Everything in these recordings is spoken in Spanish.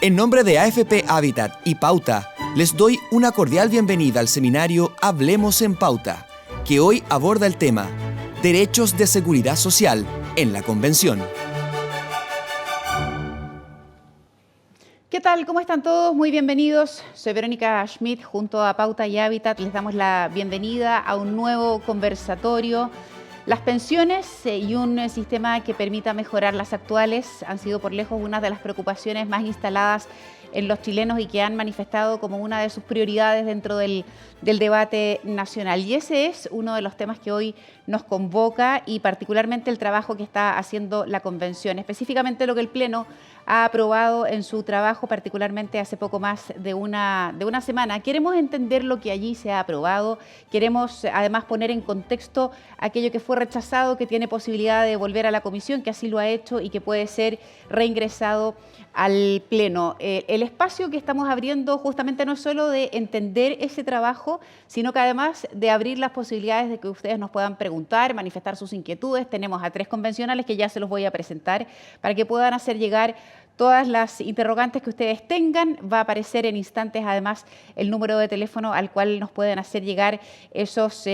En nombre de AFP Habitat y Pauta, les doy una cordial bienvenida al seminario Hablemos en Pauta, que hoy aborda el tema Derechos de Seguridad Social en la Convención. ¿Qué tal? ¿Cómo están todos? Muy bienvenidos. Soy Verónica Schmidt, junto a Pauta y Habitat. Les damos la bienvenida a un nuevo conversatorio. Las pensiones y un sistema que permita mejorar las actuales han sido por lejos una de las preocupaciones más instaladas en los chilenos y que han manifestado como una de sus prioridades dentro del debate nacional. Y ese es uno de los temas que hoy nos convoca y particularmente el trabajo que está haciendo la Convención, específicamente lo que el Pleno ha aprobado en su trabajo, particularmente hace poco más de una semana. Queremos entender lo que allí se ha aprobado, queremos además poner en contexto aquello que fue rechazado, que tiene posibilidad de volver a la Comisión, que así lo ha hecho y que puede ser reingresado al Pleno. El espacio que estamos abriendo justamente no es solo de entender ese trabajo, sino que además de abrir las posibilidades de que ustedes nos puedan preguntar, manifestar sus inquietudes. Tenemos a 3 convencionales que ya se los voy a presentar para que puedan hacer llegar todas las interrogantes que ustedes tengan. Va a aparecer en instantes además el número de teléfono al cual nos pueden hacer llegar esos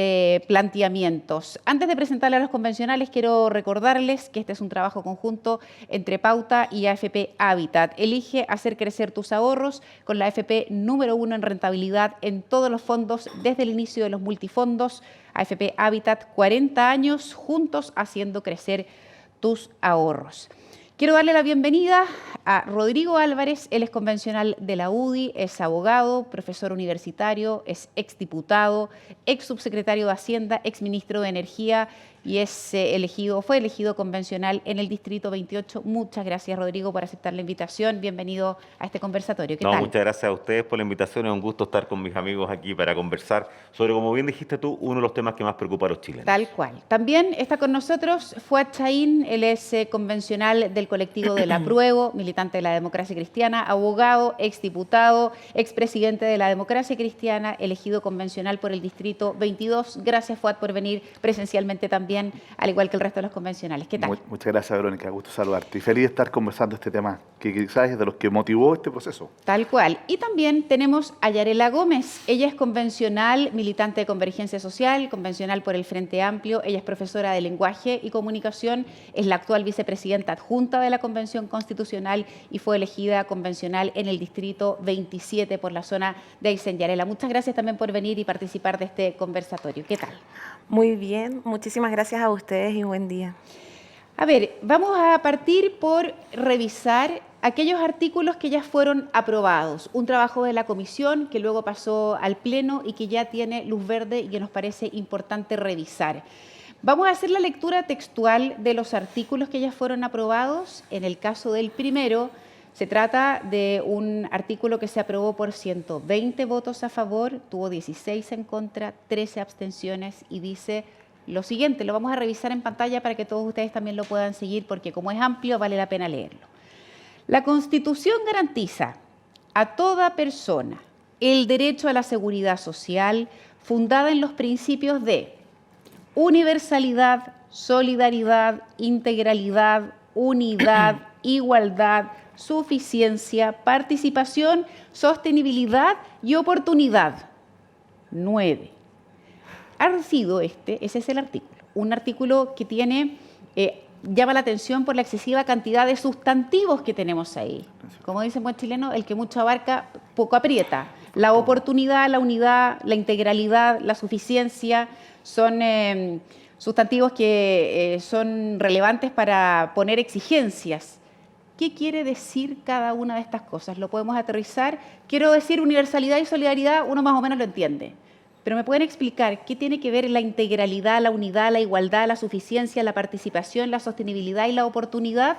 planteamientos. Antes de presentarle a los convencionales, quiero recordarles que este es un trabajo conjunto entre Pauta y AFP Habitat. Elige hacer crecer tus ahorros con la AFP número 1 en rentabilidad en todos los fondos desde el inicio de los multifondos. AFP Habitat, 40 años juntos haciendo crecer tus ahorros. Quiero darle la bienvenida a Rodrigo Álvarez. Él es convencional de la UDI, es abogado, profesor universitario, es exdiputado, ex subsecretario de Hacienda, ex ministro de Energía y fue elegido convencional en el Distrito 28. Muchas gracias, Rodrigo, por aceptar la invitación. Bienvenido a este conversatorio. ¿Qué tal? Muchas gracias a ustedes por la invitación. Es un gusto estar con mis amigos aquí para conversar sobre, como bien dijiste tú, uno de los temas que más preocupa a los chilenos. Tal cual. También está con nosotros Fuad Chaín. Él es convencional del colectivo del Apruebo, militante de la democracia cristiana, abogado, exdiputado, expresidente de la democracia cristiana, elegido convencional por el Distrito 22. Gracias, Fuad, por venir presencialmente también, al igual que el resto de los convencionales. ¿Qué tal? Muchas gracias, Verónica. Gusto saludarte. Y feliz de estar conversando este tema, que quizás es de los que motivó este proceso. Tal cual. Y también tenemos a Yarela Gómez. Ella es convencional, militante de Convergencia Social, convencional por el Frente Amplio. Ella es profesora de Lenguaje y Comunicación, es la actual vicepresidenta adjunta de la Convención Constitucional y fue elegida convencional en el Distrito 27 por la zona de Aysén. Yarela, muchas gracias también por venir y participar de este conversatorio. ¿Qué tal? Muy bien, muchísimas gracias a ustedes y buen día. A ver, vamos a partir por revisar aquellos artículos que ya fueron aprobados. Un trabajo de la comisión que luego pasó al Pleno y que ya tiene luz verde y que nos parece importante revisar. Vamos a hacer la lectura textual de los artículos que ya fueron aprobados. En el caso del primero, se trata de un artículo que se aprobó por 120 votos a favor, tuvo 16 en contra, 13 abstenciones y dice lo siguiente. Lo vamos a revisar en pantalla para que todos ustedes también lo puedan seguir porque como es amplio vale la pena leerlo. La Constitución garantiza a toda persona el derecho a la seguridad social fundada en los principios de universalidad, solidaridad, integralidad, unidad, igualdad, suficiencia, participación, sostenibilidad y oportunidad. 9. Ha sido ese es el artículo. Un artículo que tiene, llama la atención por la excesiva cantidad de sustantivos que tenemos ahí. Como dice en buen chileno, el que mucho abarca, poco aprieta. La oportunidad, la unidad, la integralidad, la suficiencia son sustantivos que son relevantes para poner exigencias. ¿Qué quiere decir cada una de estas cosas? Lo podemos aterrizar. Quiero decir universalidad y solidaridad, uno más o menos lo entiende. Pero ¿me pueden explicar qué tiene que ver la integralidad, la unidad, la igualdad, la suficiencia, la participación, la sostenibilidad y la oportunidad?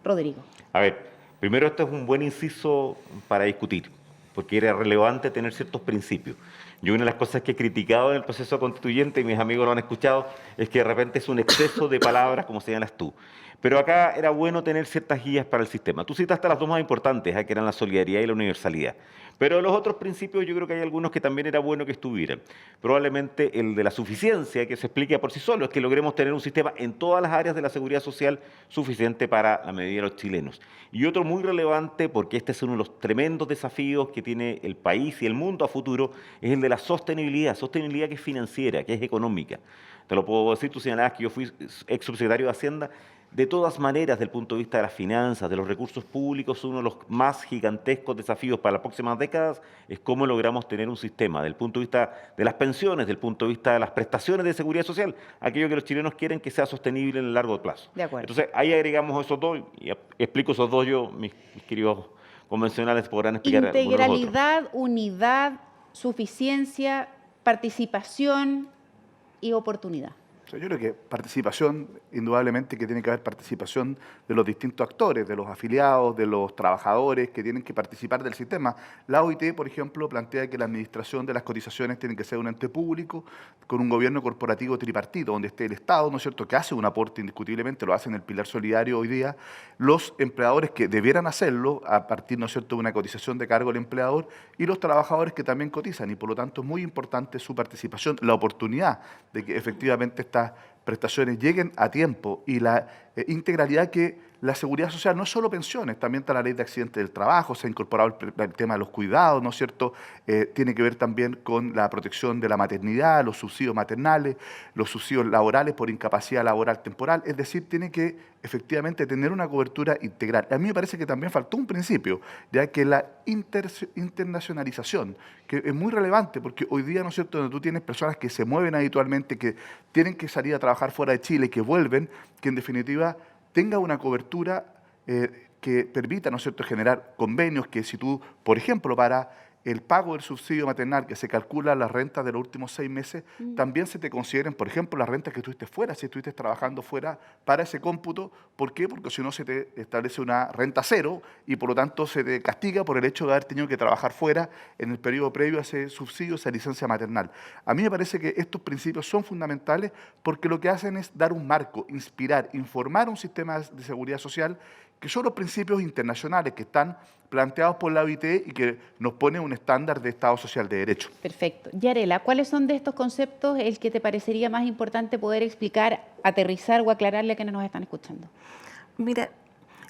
Rodrigo. A ver, primero esto es un buen inciso para discutir, porque era relevante tener ciertos principios. Yo una de las cosas que he criticado en el proceso constituyente, y mis amigos lo han escuchado, es que de repente es un exceso de palabras, como señalas tú. Pero acá era bueno tener ciertas guías para el sistema. Tú citaste las dos más importantes, que eran la solidaridad y la universalidad. Pero de los otros principios yo creo que hay algunos que también era bueno que estuvieran. Probablemente el de la suficiencia, que se explique por sí solo, es que logremos tener un sistema en todas las áreas de la seguridad social suficiente para la mayoría de los chilenos. Y otro muy relevante, porque este es uno de los tremendos desafíos que tiene el país y el mundo a futuro, es el de la sostenibilidad que es financiera, que es económica. Te lo puedo decir, tú señalabas que yo fui ex subsecretario de Hacienda. De todas maneras, desde el punto de vista de las finanzas, de los recursos públicos, uno de los más gigantescos desafíos para las próximas décadas es cómo logramos tener un sistema, desde el punto de vista de las pensiones, desde el punto de vista de las prestaciones de seguridad social, aquello que los chilenos quieren que sea sostenible en el largo plazo. De acuerdo. Entonces, ahí agregamos esos dos y explico esos dos yo, mis queridos convencionales podrán explicar. Integralidad, unidad, suficiencia, participación y oportunidad. Yo creo que participación, indudablemente que tiene que haber participación de los distintos actores, de los afiliados, de los trabajadores que tienen que participar del sistema. La OIT, por ejemplo, plantea que la administración de las cotizaciones tiene que ser un ente público con un gobierno corporativo tripartito, donde esté el Estado, ¿no es cierto?, que hace un aporte indiscutiblemente, lo hace en el pilar solidario hoy día, los empleadores que debieran hacerlo a partir, ¿no es cierto?, de una cotización de cargo del empleador y los trabajadores que también cotizan y por lo tanto es muy importante su participación, la oportunidad de que efectivamente estas prestaciones lleguen a tiempo y la integralidad que la seguridad social no es solo pensiones, también está la ley de accidentes del trabajo, se ha incorporado el tema de los cuidados, ¿no es cierto? Tiene que ver también con la protección de la maternidad, los subsidios maternales, los subsidios laborales por incapacidad laboral temporal, es decir, tiene que efectivamente tener una cobertura integral. A mí me parece que también faltó un principio, ya que la internacionalización, que es muy relevante, porque hoy día, ¿no es cierto?, donde tú tienes personas que se mueven habitualmente, que tienen que salir a trabajar fuera de Chile, que vuelven, que en definitiva tenga una cobertura que permita, ¿no es cierto?, generar convenios que si tú, por ejemplo, para el pago del subsidio maternal que se calcula las rentas de los últimos 6 meses, también se te consideren, por ejemplo, las rentas que estuviste fuera, si estuviste trabajando fuera para ese cómputo. ¿Por qué? Porque si no se te establece una renta cero y por lo tanto se te castiga por el hecho de haber tenido que trabajar fuera en el periodo previo a ese subsidio, esa licencia maternal. A mí me parece que estos principios son fundamentales porque lo que hacen es dar un marco, inspirar, informar un sistema de seguridad social que son los principios internacionales que están planteados por la OIT y que nos pone un estándar de Estado social de derecho. Perfecto. Yarela, ¿cuáles son de estos conceptos el que te parecería más importante poder explicar, aterrizar o aclararle a quienes nos están escuchando? Mira,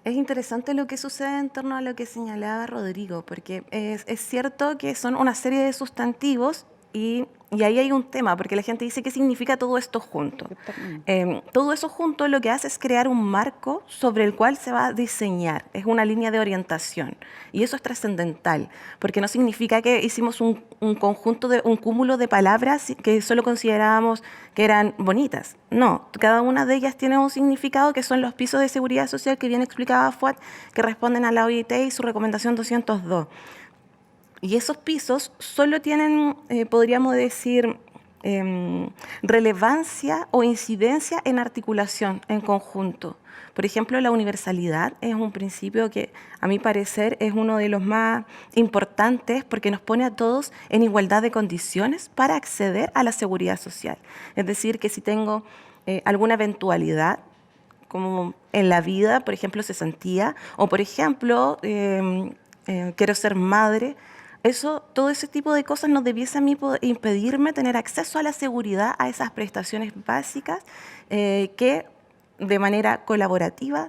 es interesante lo que sucede en torno a lo que señalaba Rodrigo, porque es cierto que son una serie de sustantivos y ahí hay un tema, porque la gente dice, ¿qué significa todo esto junto? Todo eso junto lo que hace es crear un marco sobre el cual se va a diseñar, es una línea de orientación. Y eso es trascendental, porque no significa que hicimos un cúmulo de palabras que solo considerábamos que eran bonitas. No, cada una de ellas tiene un significado que son los pisos de seguridad social que bien explicaba Fuad, que responden a la OIT y su recomendación 202. Y esos pisos solo tienen, podríamos decir, relevancia o incidencia en articulación, en conjunto. Por ejemplo, la universalidad es un principio que, a mi parecer, es uno de los más importantes porque nos pone a todos en igualdad de condiciones para acceder a la seguridad social. Es decir, que si tengo alguna eventualidad, como en la vida, por ejemplo, cesantía, o por ejemplo, quiero ser madre, todo ese tipo de cosas no debiese a mí impedirme tener acceso a la seguridad, a esas prestaciones básicas que de manera colaborativa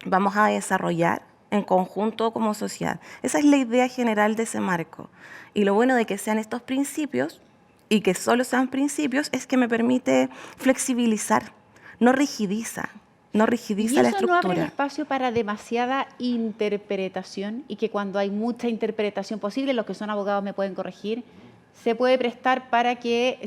vamos a desarrollar en conjunto como sociedad. Esa es la idea general de ese marco. Y lo bueno de que sean estos principios y que solo sean principios es que me permite flexibilizar, no rigidiza. No rigidiza la estructura. ¿Y eso no abre espacio para demasiada interpretación y que cuando hay mucha interpretación posible, los que son abogados me pueden corregir, se puede prestar para que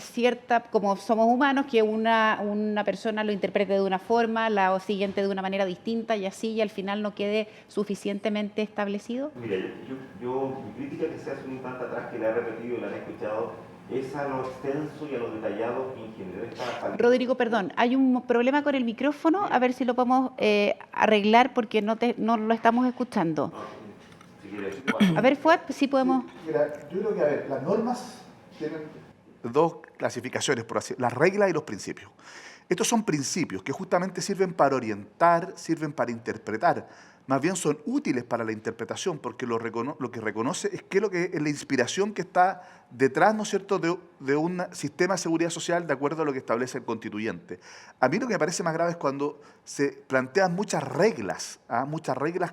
como somos humanos, que una persona lo interprete de una forma, la siguiente de una manera distinta y así, y al final no quede suficientemente establecido? Mira, mi crítica que se hace un instante atrás, que la he repetido y la he escuchado, es a lo extenso y a lo detallado que en general está... Rodrigo, perdón, hay un problema con el micrófono, a ver si lo podemos arreglar porque no lo estamos escuchando. A ver, Fuad, sí podemos... Mira, yo creo que, las normas tienen dos clasificaciones, por así, las reglas y los principios. Estos son principios que justamente sirven para orientar, sirven para interpretar. Más bien son útiles para la interpretación, porque lo que reconoce es que lo que es la inspiración que está detrás, ¿no es cierto?, de un sistema de seguridad social de acuerdo a lo que establece el constituyente. A mí lo que me parece más grave es cuando se plantean muchas reglas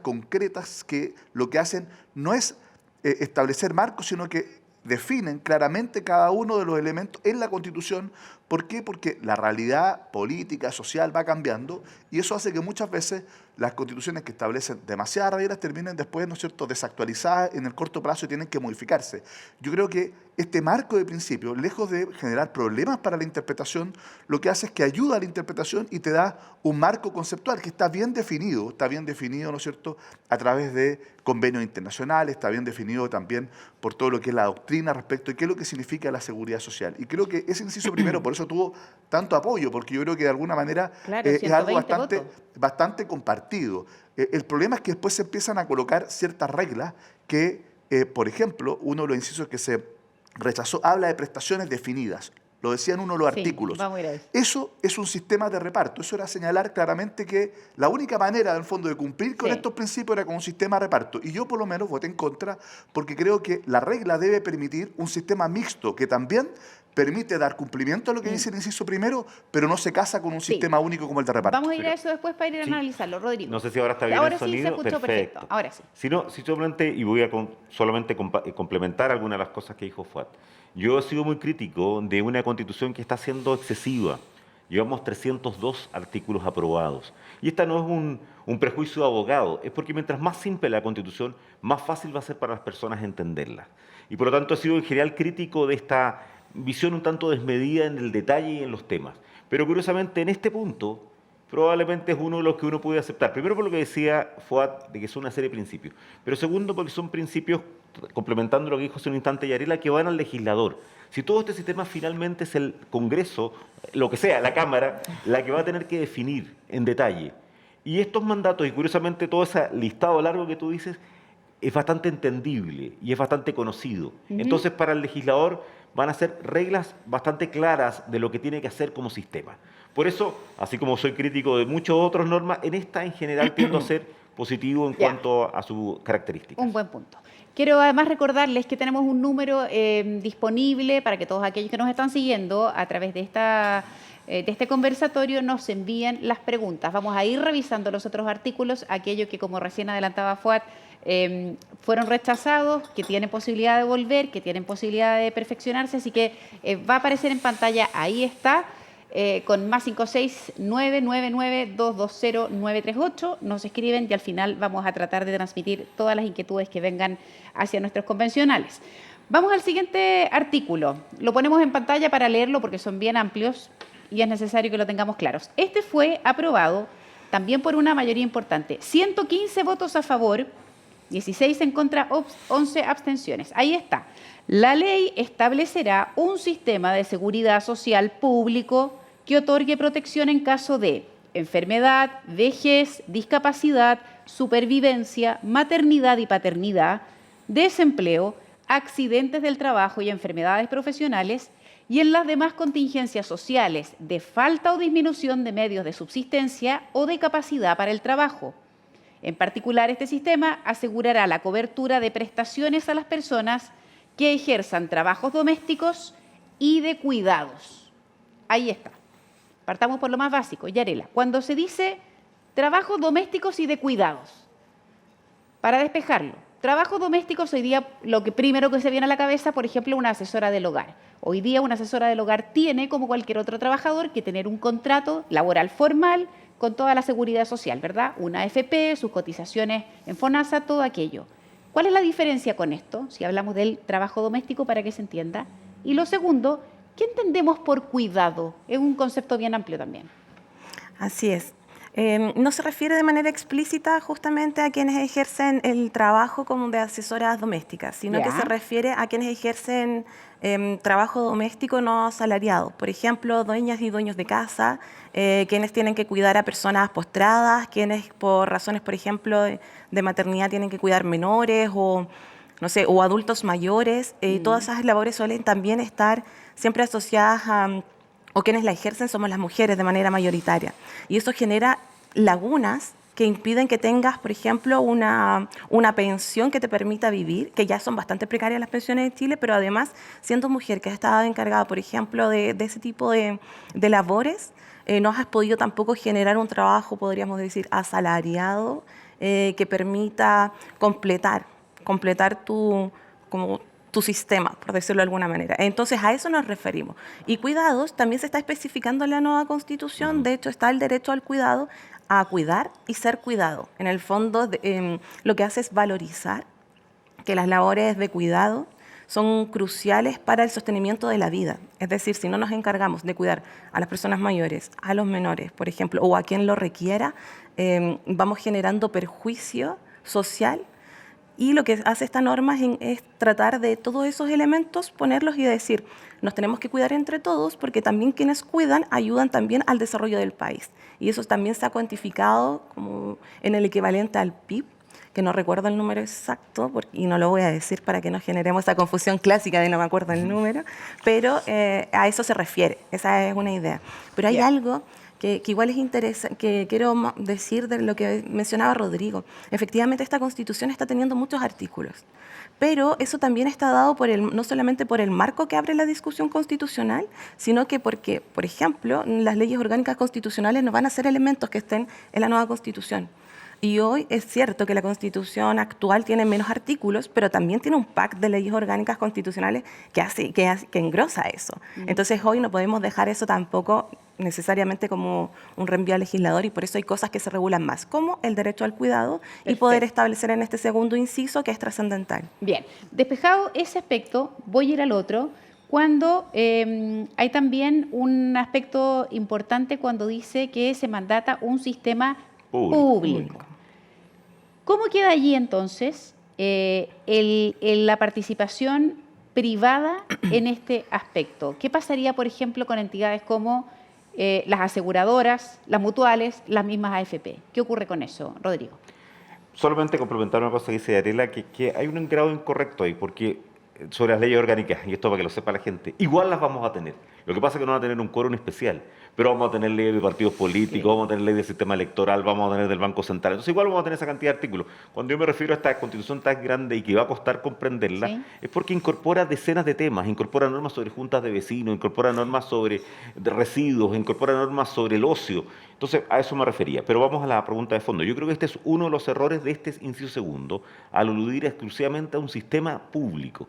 concretas que lo que hacen no es establecer marcos, sino que definen claramente cada uno de los elementos en la Constitución. ¿Por qué? Porque la realidad política, social va cambiando y eso hace que muchas veces las constituciones que establecen demasiadas reglas terminen después, ¿no es cierto?, desactualizadas en el corto plazo y tienen que modificarse. Yo creo que este marco de principios, lejos de generar problemas para la interpretación, lo que hace es que ayuda a la interpretación y te da un marco conceptual que está bien definido, ¿no es cierto?, a través de convenios internacionales, está bien definido también por todo lo que es la doctrina respecto de qué es lo que significa la seguridad social. Y creo que ese inciso primero, por eso tuvo tanto apoyo, porque yo creo que de alguna manera claro, es algo 120 bastante compartido. El problema es que después se empiezan a colocar ciertas reglas que, por ejemplo, uno de los incisos que se rechazó habla de prestaciones definidas. Lo decía en uno de los artículos. Vamos a ir a eso. Eso es un sistema de reparto. Eso era señalar claramente que la única manera, en el fondo, de cumplir con estos principios era con un sistema de reparto. Y yo, por lo menos, voté en contra porque creo que la regla debe permitir un sistema mixto que también permite dar cumplimiento a lo que dice el inciso primero, pero no se casa con un sistema único como el de reparto. Vamos a ir a eso después para ir a analizarlo, Rodrigo. No sé si ahora está bien ahora el sonido. Sí, se escuchó perfecto. Ahora sí. Si solamente, y voy a solamente complementar algunas de las cosas que dijo Fuad. Yo he sido muy crítico de una Constitución que está siendo excesiva. Llevamos 302 artículos aprobados. Y esta no es un prejuicio de abogado, es porque mientras más simple la Constitución, más fácil va a ser para las personas entenderla. Y por lo tanto he sido en general crítico de esta visión un tanto desmedida en el detalle y en los temas. Pero curiosamente en este punto probablemente es uno de los que uno puede aceptar. Primero por lo que decía Fuad, de que son una serie de principios. Pero segundo porque son principios, complementando lo que dijo hace un instante Yarela, que van al legislador. Si todo este sistema finalmente es el Congreso, lo que sea, la Cámara, la que va a tener que definir en detalle. Y estos mandatos, y curiosamente todo ese listado largo que tú dices, es bastante entendible y es bastante conocido. Entonces para el legislador van a ser reglas bastante claras de lo que tiene que hacer como sistema. Por eso, así como soy crítico de muchas otras normas, en esta en general tiendo a ser positivo en cuanto a su característica. Un buen punto. Quiero además recordarles que tenemos un número disponible para que todos aquellos que nos están siguiendo a través de este conversatorio nos envíen las preguntas. Vamos a ir revisando los otros artículos, aquellos que, como recién adelantaba Fuad, fueron rechazados, que tienen posibilidad de volver, que tienen posibilidad de perfeccionarse, así que va a aparecer en pantalla, ahí está, con más 56999220938, nos escriben y al final vamos a tratar de transmitir todas las inquietudes que vengan hacia nuestros convencionales. Vamos al siguiente artículo, lo ponemos en pantalla para leerlo porque son bien amplios y es necesario que lo tengamos claros. Este fue aprobado también por una mayoría importante, 115 votos a favor, 16 en contra, 11 abstenciones. Ahí está. La ley establecerá un sistema de seguridad social público que otorgue protección en caso de enfermedad, vejez, discapacidad, supervivencia, maternidad y paternidad, desempleo, accidentes del trabajo y enfermedades profesionales y en las demás contingencias sociales de falta o disminución de medios de subsistencia o de capacidad para el trabajo. En particular, este sistema asegurará la cobertura de prestaciones a las personas que ejerzan trabajos domésticos y de cuidados. Ahí está. Partamos por lo más básico. Yarela, cuando se dice trabajos domésticos y de cuidados, para despejarlo, trabajos domésticos hoy día, lo que primero que se viene a la cabeza, por ejemplo, una asesora del hogar. Hoy día una asesora del hogar tiene, como cualquier otro trabajador, que tener un contrato laboral formal con toda la seguridad social, ¿verdad? Una AFP, sus cotizaciones en FONASA, todo aquello. ¿Cuál es la diferencia con esto? Si hablamos del trabajo doméstico, para que se entienda. Y lo segundo, ¿qué entendemos por cuidado? Es un concepto bien amplio también. Así es. No se refiere de manera explícita justamente a quienes ejercen el trabajo como de asesoras domésticas, sino que se refiere a quienes ejercen trabajo doméstico no asalariado. Por ejemplo, dueñas y dueños de casa, quienes tienen que cuidar a personas postradas, quienes por razones, por ejemplo, de maternidad tienen que cuidar menores o, no sé, o adultos mayores. Todas esas labores suelen también estar siempre asociadas a o quienes la ejercen somos las mujeres de manera mayoritaria. Y eso genera lagunas que impiden que tengas, por ejemplo, una pensión que te permita vivir, que ya son bastante precarias las pensiones en Chile, pero además, siendo mujer que has estado encargada, por ejemplo, de ese tipo de labores, no has podido tampoco generar un trabajo, podríamos decir, asalariado, que permita completar tu sistema, por decirlo de alguna manera. Entonces, a eso nos referimos. Y cuidados también se está especificando en la nueva Constitución. De hecho, está el derecho al cuidado, a cuidar y ser cuidado. En el fondo, lo que hace es valorizar que las labores de cuidado son cruciales para el sostenimiento de la vida. Es decir, si no nos encargamos de cuidar a las personas mayores, a los menores, por ejemplo, o a quien lo requiera, vamos generando perjuicio social. Y lo que hace esta norma es tratar de todos esos elementos, ponerlos y decir, nos tenemos que cuidar entre todos, porque también quienes cuidan ayudan también al desarrollo del país. Y eso también se ha cuantificado como en el equivalente al PIB, que no recuerdo el número exacto, y no lo voy a decir para que no generemos esa confusión clásica de no me acuerdo el número, pero a eso se refiere, esa es una idea. Pero hay algo que igual es interesante, que quiero decir de lo que mencionaba Rodrigo. Efectivamente, esta Constitución está teniendo muchos artículos, pero eso también está dado no solamente por el marco que abre la discusión constitucional, sino que porque, por ejemplo, las leyes orgánicas constitucionales no van a ser elementos que estén en la nueva Constitución. Y hoy es cierto que la Constitución actual tiene menos artículos, pero también tiene un pack de leyes orgánicas constitucionales que engrosa eso. Entonces hoy no podemos dejar eso tampoco necesariamente como un reenvío al legislador, y por eso hay cosas que se regulan más, como el derecho al cuidado. Perfecto. Y poder establecer en este segundo inciso que es trascendental. Bien, despejado ese aspecto, voy a ir al otro. Cuando hay también un aspecto importante cuando dice que se mandata un sistema público. ¿Cómo queda allí entonces la participación privada en este aspecto? ¿Qué pasaría, por ejemplo, con entidades como las aseguradoras, las mutuales, las mismas AFP? ¿Qué ocurre con eso, Rodrigo? Solamente complementar una cosa que dice Arela, que hay un grado incorrecto ahí, porque sobre las leyes orgánicas, y esto para que lo sepa la gente, igual las vamos a tener. Lo que pasa es que no van a tener un quórum especial, pero vamos a tener ley de partidos políticos, vamos a tener ley del sistema electoral, vamos a tener del Banco Central. Entonces igual vamos a tener esa cantidad de artículos. Cuando yo me refiero a esta Constitución tan grande y que va a costar comprenderla, es porque incorpora decenas de temas, incorpora normas sobre juntas de vecinos, incorpora normas sobre residuos, incorpora normas sobre el ocio. Entonces, a eso me refería. Pero vamos a la pregunta de fondo. Yo creo que este es uno de los errores de este inciso segundo, al aludir exclusivamente a un sistema público.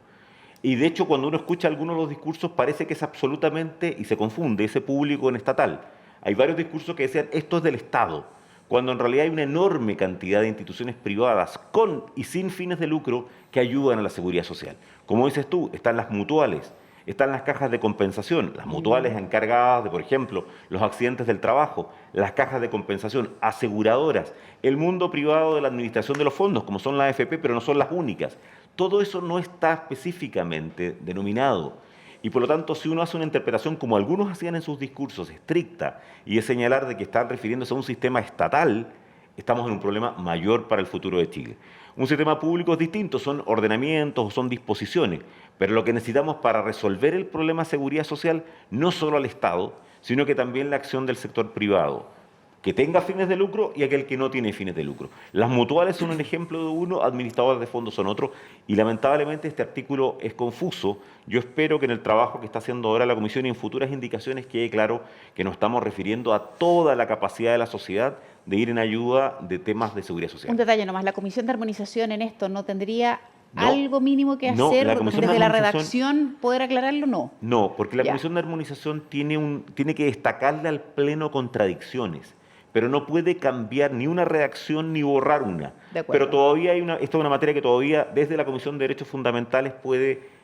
Y de hecho, cuando uno escucha algunos de los discursos, parece que es absolutamente, y se confunde, ese público en estatal. Hay varios discursos que decían, esto es del Estado, cuando en realidad hay una enorme cantidad de instituciones privadas con y sin fines de lucro que ayudan a la seguridad social. Como dices tú, están las mutuales, están las cajas de compensación, las mutuales encargadas de, por ejemplo, los accidentes del trabajo, las cajas de compensación, aseguradoras, el mundo privado de la administración de los fondos, como son las AFP, pero no son las únicas. Todo eso no está específicamente denominado. Y por lo tanto, si uno hace una interpretación, como algunos hacían en sus discursos, estricta, y es señalar de que están refiriéndose a un sistema estatal, estamos en un problema mayor para el futuro de Chile. Un sistema público es distinto, son ordenamientos o son disposiciones, pero lo que necesitamos para resolver el problema de seguridad social, no solo al Estado, sino que también la acción del sector privado, que tenga fines de lucro y aquel que no tiene fines de lucro. Las mutuales son un ejemplo de uno, administradores de fondos son otro, y lamentablemente este artículo es confuso. Yo espero que en el trabajo que está haciendo ahora la Comisión y en futuras indicaciones quede claro que nos estamos refiriendo a toda la capacidad de la sociedad de ir en ayuda de temas de seguridad social. Un detalle nomás, la Comisión de Armonización en esto no tendría algo mínimo que hacer desde la redacción, poder aclararlo, No, porque la Comisión de Armonización tiene que destacarle al Pleno contradicciones, pero no puede cambiar ni una redacción ni borrar una. Pero todavía esta es una materia que todavía desde la Comisión de Derechos Fundamentales puede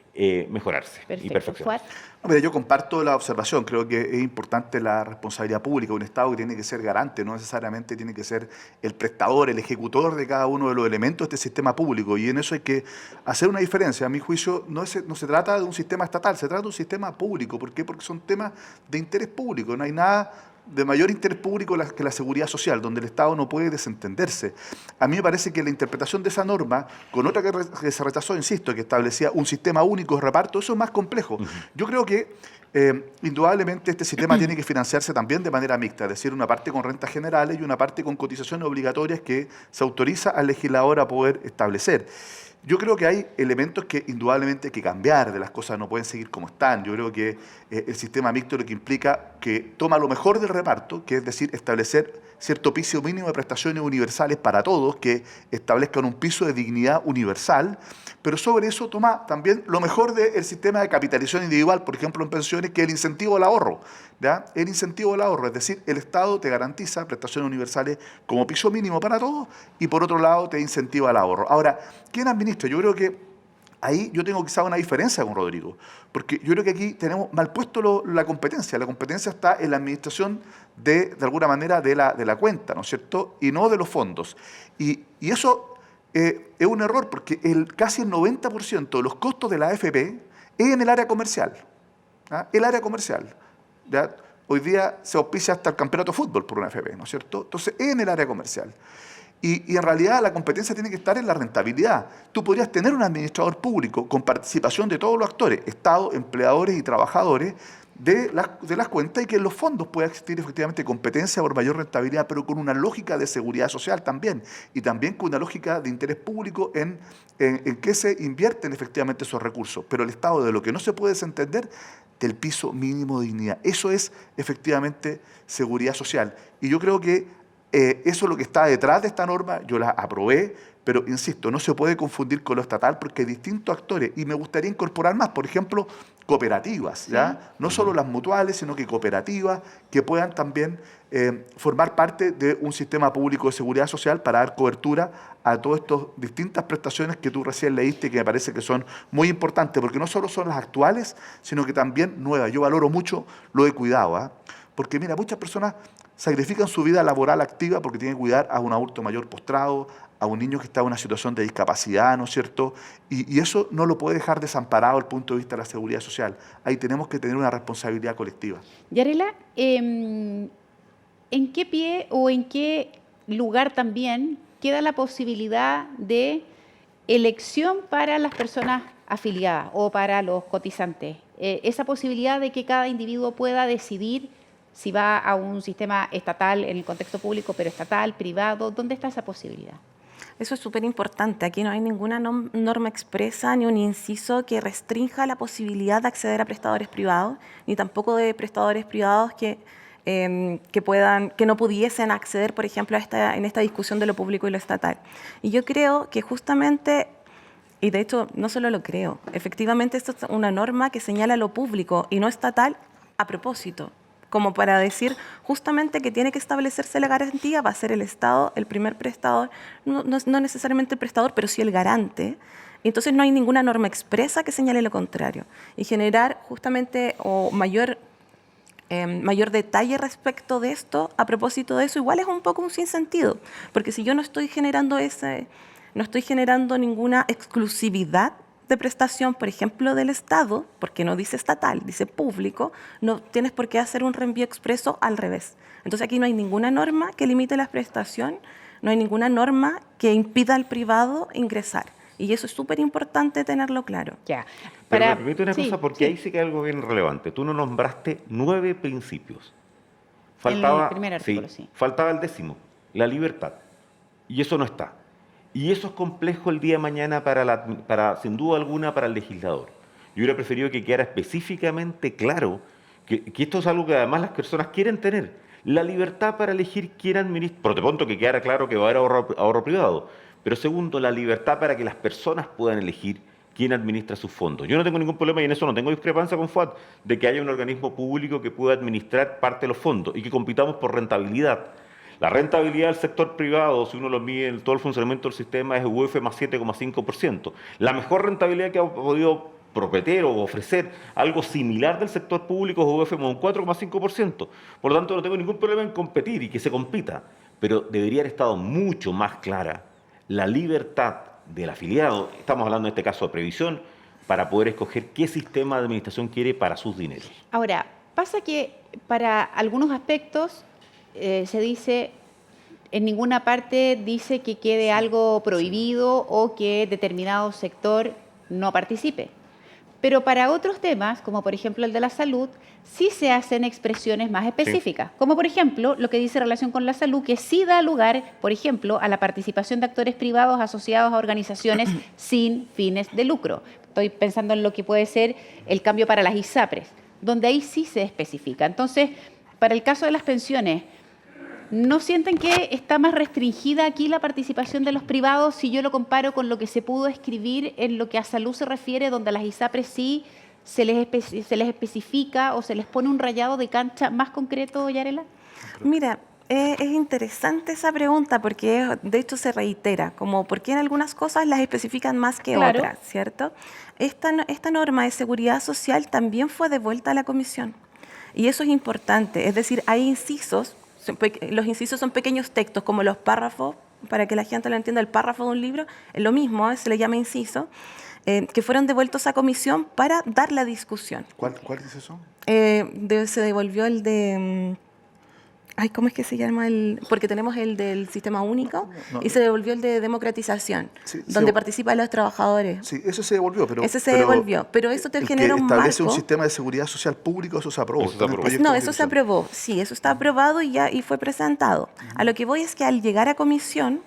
mejorarse y perfeccionarse. Mira, yo comparto la observación, creo que es importante la responsabilidad pública, un Estado que tiene que ser garante, no necesariamente tiene que ser el prestador, el ejecutor de cada uno de los elementos de este sistema público, y en eso hay que hacer una diferencia. A mi juicio no se trata de un sistema estatal, se trata de un sistema público. ¿Por qué? Porque son temas de interés público, no hay nada de mayor interés público que la seguridad social, donde el Estado no puede desentenderse. A mí me parece que la interpretación de esa norma, con otra que se rechazó, insisto, que establecía un sistema único de reparto, eso es más complejo. Yo creo que indudablemente este sistema tiene que financiarse también de manera mixta, es decir, una parte con rentas generales y una parte con cotizaciones obligatorias que se autoriza al legislador a poder establecer. Yo creo que hay elementos que indudablemente hay que cambiar, de las cosas no pueden seguir como están. Yo creo que el sistema mixto lo que implica que toma lo mejor del reparto, que es decir, establecer cierto piso mínimo de prestaciones universales para todos, que establezcan un piso de dignidad universal, pero sobre eso toma también lo mejor del sistema de capitalización individual, por ejemplo en pensiones, que es el incentivo al ahorro. ¿Ya? El incentivo al ahorro, es decir, el Estado te garantiza prestaciones universales como piso mínimo para todos y por otro lado te incentiva al ahorro. Ahora, ¿quién administra? Yo creo que ahí yo tengo quizá una diferencia con Rodrigo, porque yo creo que aquí tenemos mal puesto la competencia. La competencia está en la administración de alguna manera, de la cuenta, ¿no es cierto? Y no de los fondos. Y eso es un error, porque casi el 90% de los costos de la AFP es en el área comercial. ¿Ah? El área comercial. ¿Ya? Hoy día se auspicia hasta el campeonato de fútbol por una AFP, ¿no es cierto? Entonces, es en el área comercial. Y en realidad la competencia tiene que estar en la rentabilidad. Tú podrías tener un administrador público con participación de todos los actores, Estado, empleadores y trabajadores, de las cuentas, y que en los fondos pueda existir efectivamente competencia por mayor rentabilidad, pero con una lógica de seguridad social también, y también con una lógica de interés público en qué se invierten efectivamente esos recursos. Pero el Estado, de lo que no se puede desentender, del piso mínimo de dignidad. Eso es efectivamente seguridad social. Y yo creo que eso es lo que está detrás de esta norma. Yo la aprobé, pero insisto, no se puede confundir con lo estatal porque hay distintos actores y me gustaría incorporar más, por ejemplo, cooperativas, ¿ya? Sí. No solo las mutuales, sino que cooperativas que puedan también formar parte de un sistema público de seguridad social para dar cobertura a todas estas distintas prestaciones que tú recién leíste y que me parece que son muy importantes, porque no solo son las actuales, sino que también nuevas. Yo valoro mucho lo de cuidado, ¿eh? Porque mira, muchas personas sacrifican su vida laboral activa porque tienen que cuidar a un adulto mayor postrado, a un niño que está en una situación de discapacidad, ¿no es cierto? Y eso no lo puede dejar desamparado desde el punto de vista de la seguridad social. Ahí tenemos que tener una responsabilidad colectiva. Yarela, ¿en qué pie o en qué lugar también queda la posibilidad de elección para las personas afiliadas o para los cotizantes? Esa posibilidad de que cada individuo pueda decidir si va a un sistema estatal en el contexto público, pero estatal, privado, ¿dónde está esa posibilidad? Eso es súper importante. Aquí no hay ninguna norma expresa ni un inciso que restrinja la posibilidad de acceder a prestadores privados, ni tampoco de prestadores privados que no pudiesen acceder, por ejemplo, en esta discusión de lo público y lo estatal. Y yo creo que justamente, y de hecho no solo lo creo, efectivamente esto es una norma que señala lo público y no estatal a propósito, como para decir justamente que tiene que establecerse la garantía, va a ser el Estado el primer prestador, no necesariamente el prestador, pero sí el garante. Y entonces no hay ninguna norma expresa que señale lo contrario. Y generar justamente mayor detalle respecto de esto, a propósito de eso, igual es un poco un sinsentido, porque si yo no estoy generando ninguna exclusividad de prestación, por ejemplo, del Estado, porque no dice estatal, dice público, no tienes por qué hacer un reenvío expreso al revés. Entonces aquí no hay ninguna norma que limite la prestación, no hay ninguna norma que impida al privado ingresar. Y eso es súper importante tenerlo claro. Ya. Pero me permite una cosa, porque ahí sí que hay algo bien relevante. Tú nos nombraste 9 principios. Faltaba, el primer artículo, sí. Faltaba el 10º, la libertad. Y eso no está. Y eso es complejo el día de mañana sin duda alguna, para el legislador. Yo hubiera preferido que quedara específicamente claro que esto es algo que además las personas quieren tener. La libertad para elegir quién administra. Por de pronto que quedara claro que va a haber ahorro privado. Pero segundo, la libertad para que las personas puedan elegir quién administra sus fondos. Yo no tengo ningún problema, y en eso no tengo discrepancia con FUAT, de que haya un organismo público que pueda administrar parte de los fondos y que compitamos por rentabilidad. La rentabilidad del sector privado, si uno lo mide en todo el funcionamiento del sistema, es UF más 7,5%. La mejor rentabilidad que ha podido prometer o ofrecer algo similar del sector público es UF más un 4,5%. Por lo tanto, no tengo ningún problema en competir y que se compita, pero debería haber estado mucho más clara la libertad del afiliado, estamos hablando en este caso de previsión, para poder escoger qué sistema de administración quiere para sus dineros. Ahora, Pasa que para algunos aspectos se dice, en ninguna parte dice que quede algo prohibido o que determinado sector no participe. Pero para otros temas, como por ejemplo el de la salud, sí se hacen expresiones más específicas. Sí. Como por ejemplo lo que dice relación con la salud, que sí da lugar, por ejemplo, a la participación de actores privados asociados a organizaciones sin fines de lucro. Estoy pensando en lo que puede ser el cambio para las ISAPRES, donde ahí sí se especifica. Entonces, para el caso de las pensiones, ¿no sienten que está más restringida aquí la participación de los privados si yo lo comparo con lo que se pudo escribir en lo que a salud se refiere, donde a las ISAPRES sí se les especifica o se les pone un rayado de cancha más concreto, Yarela? Mira, es interesante esa pregunta porque de hecho se reitera, como por qué en algunas cosas las especifican más que otras, ¿cierto? Esta norma de seguridad social también fue devuelta a la comisión y eso es importante, es decir, hay incisos. Los incisos son pequeños textos, como los párrafos, para que la gente lo entienda, el párrafo de un libro, es lo mismo, se le llama inciso, que fueron devueltos a comisión para dar la discusión. ¿Cuál es eso? Se devolvió el de... ¿cómo es que se llama? Porque tenemos el del sistema único y se devolvió el de democratización, donde participan los trabajadores. Sí, eso se devolvió. Pero eso te genera un marco. Establece un sistema de seguridad social público, eso se aprobó. No, eso se aprobó, sí, eso está aprobado y fue presentado. A lo que voy es que al llegar a comisión,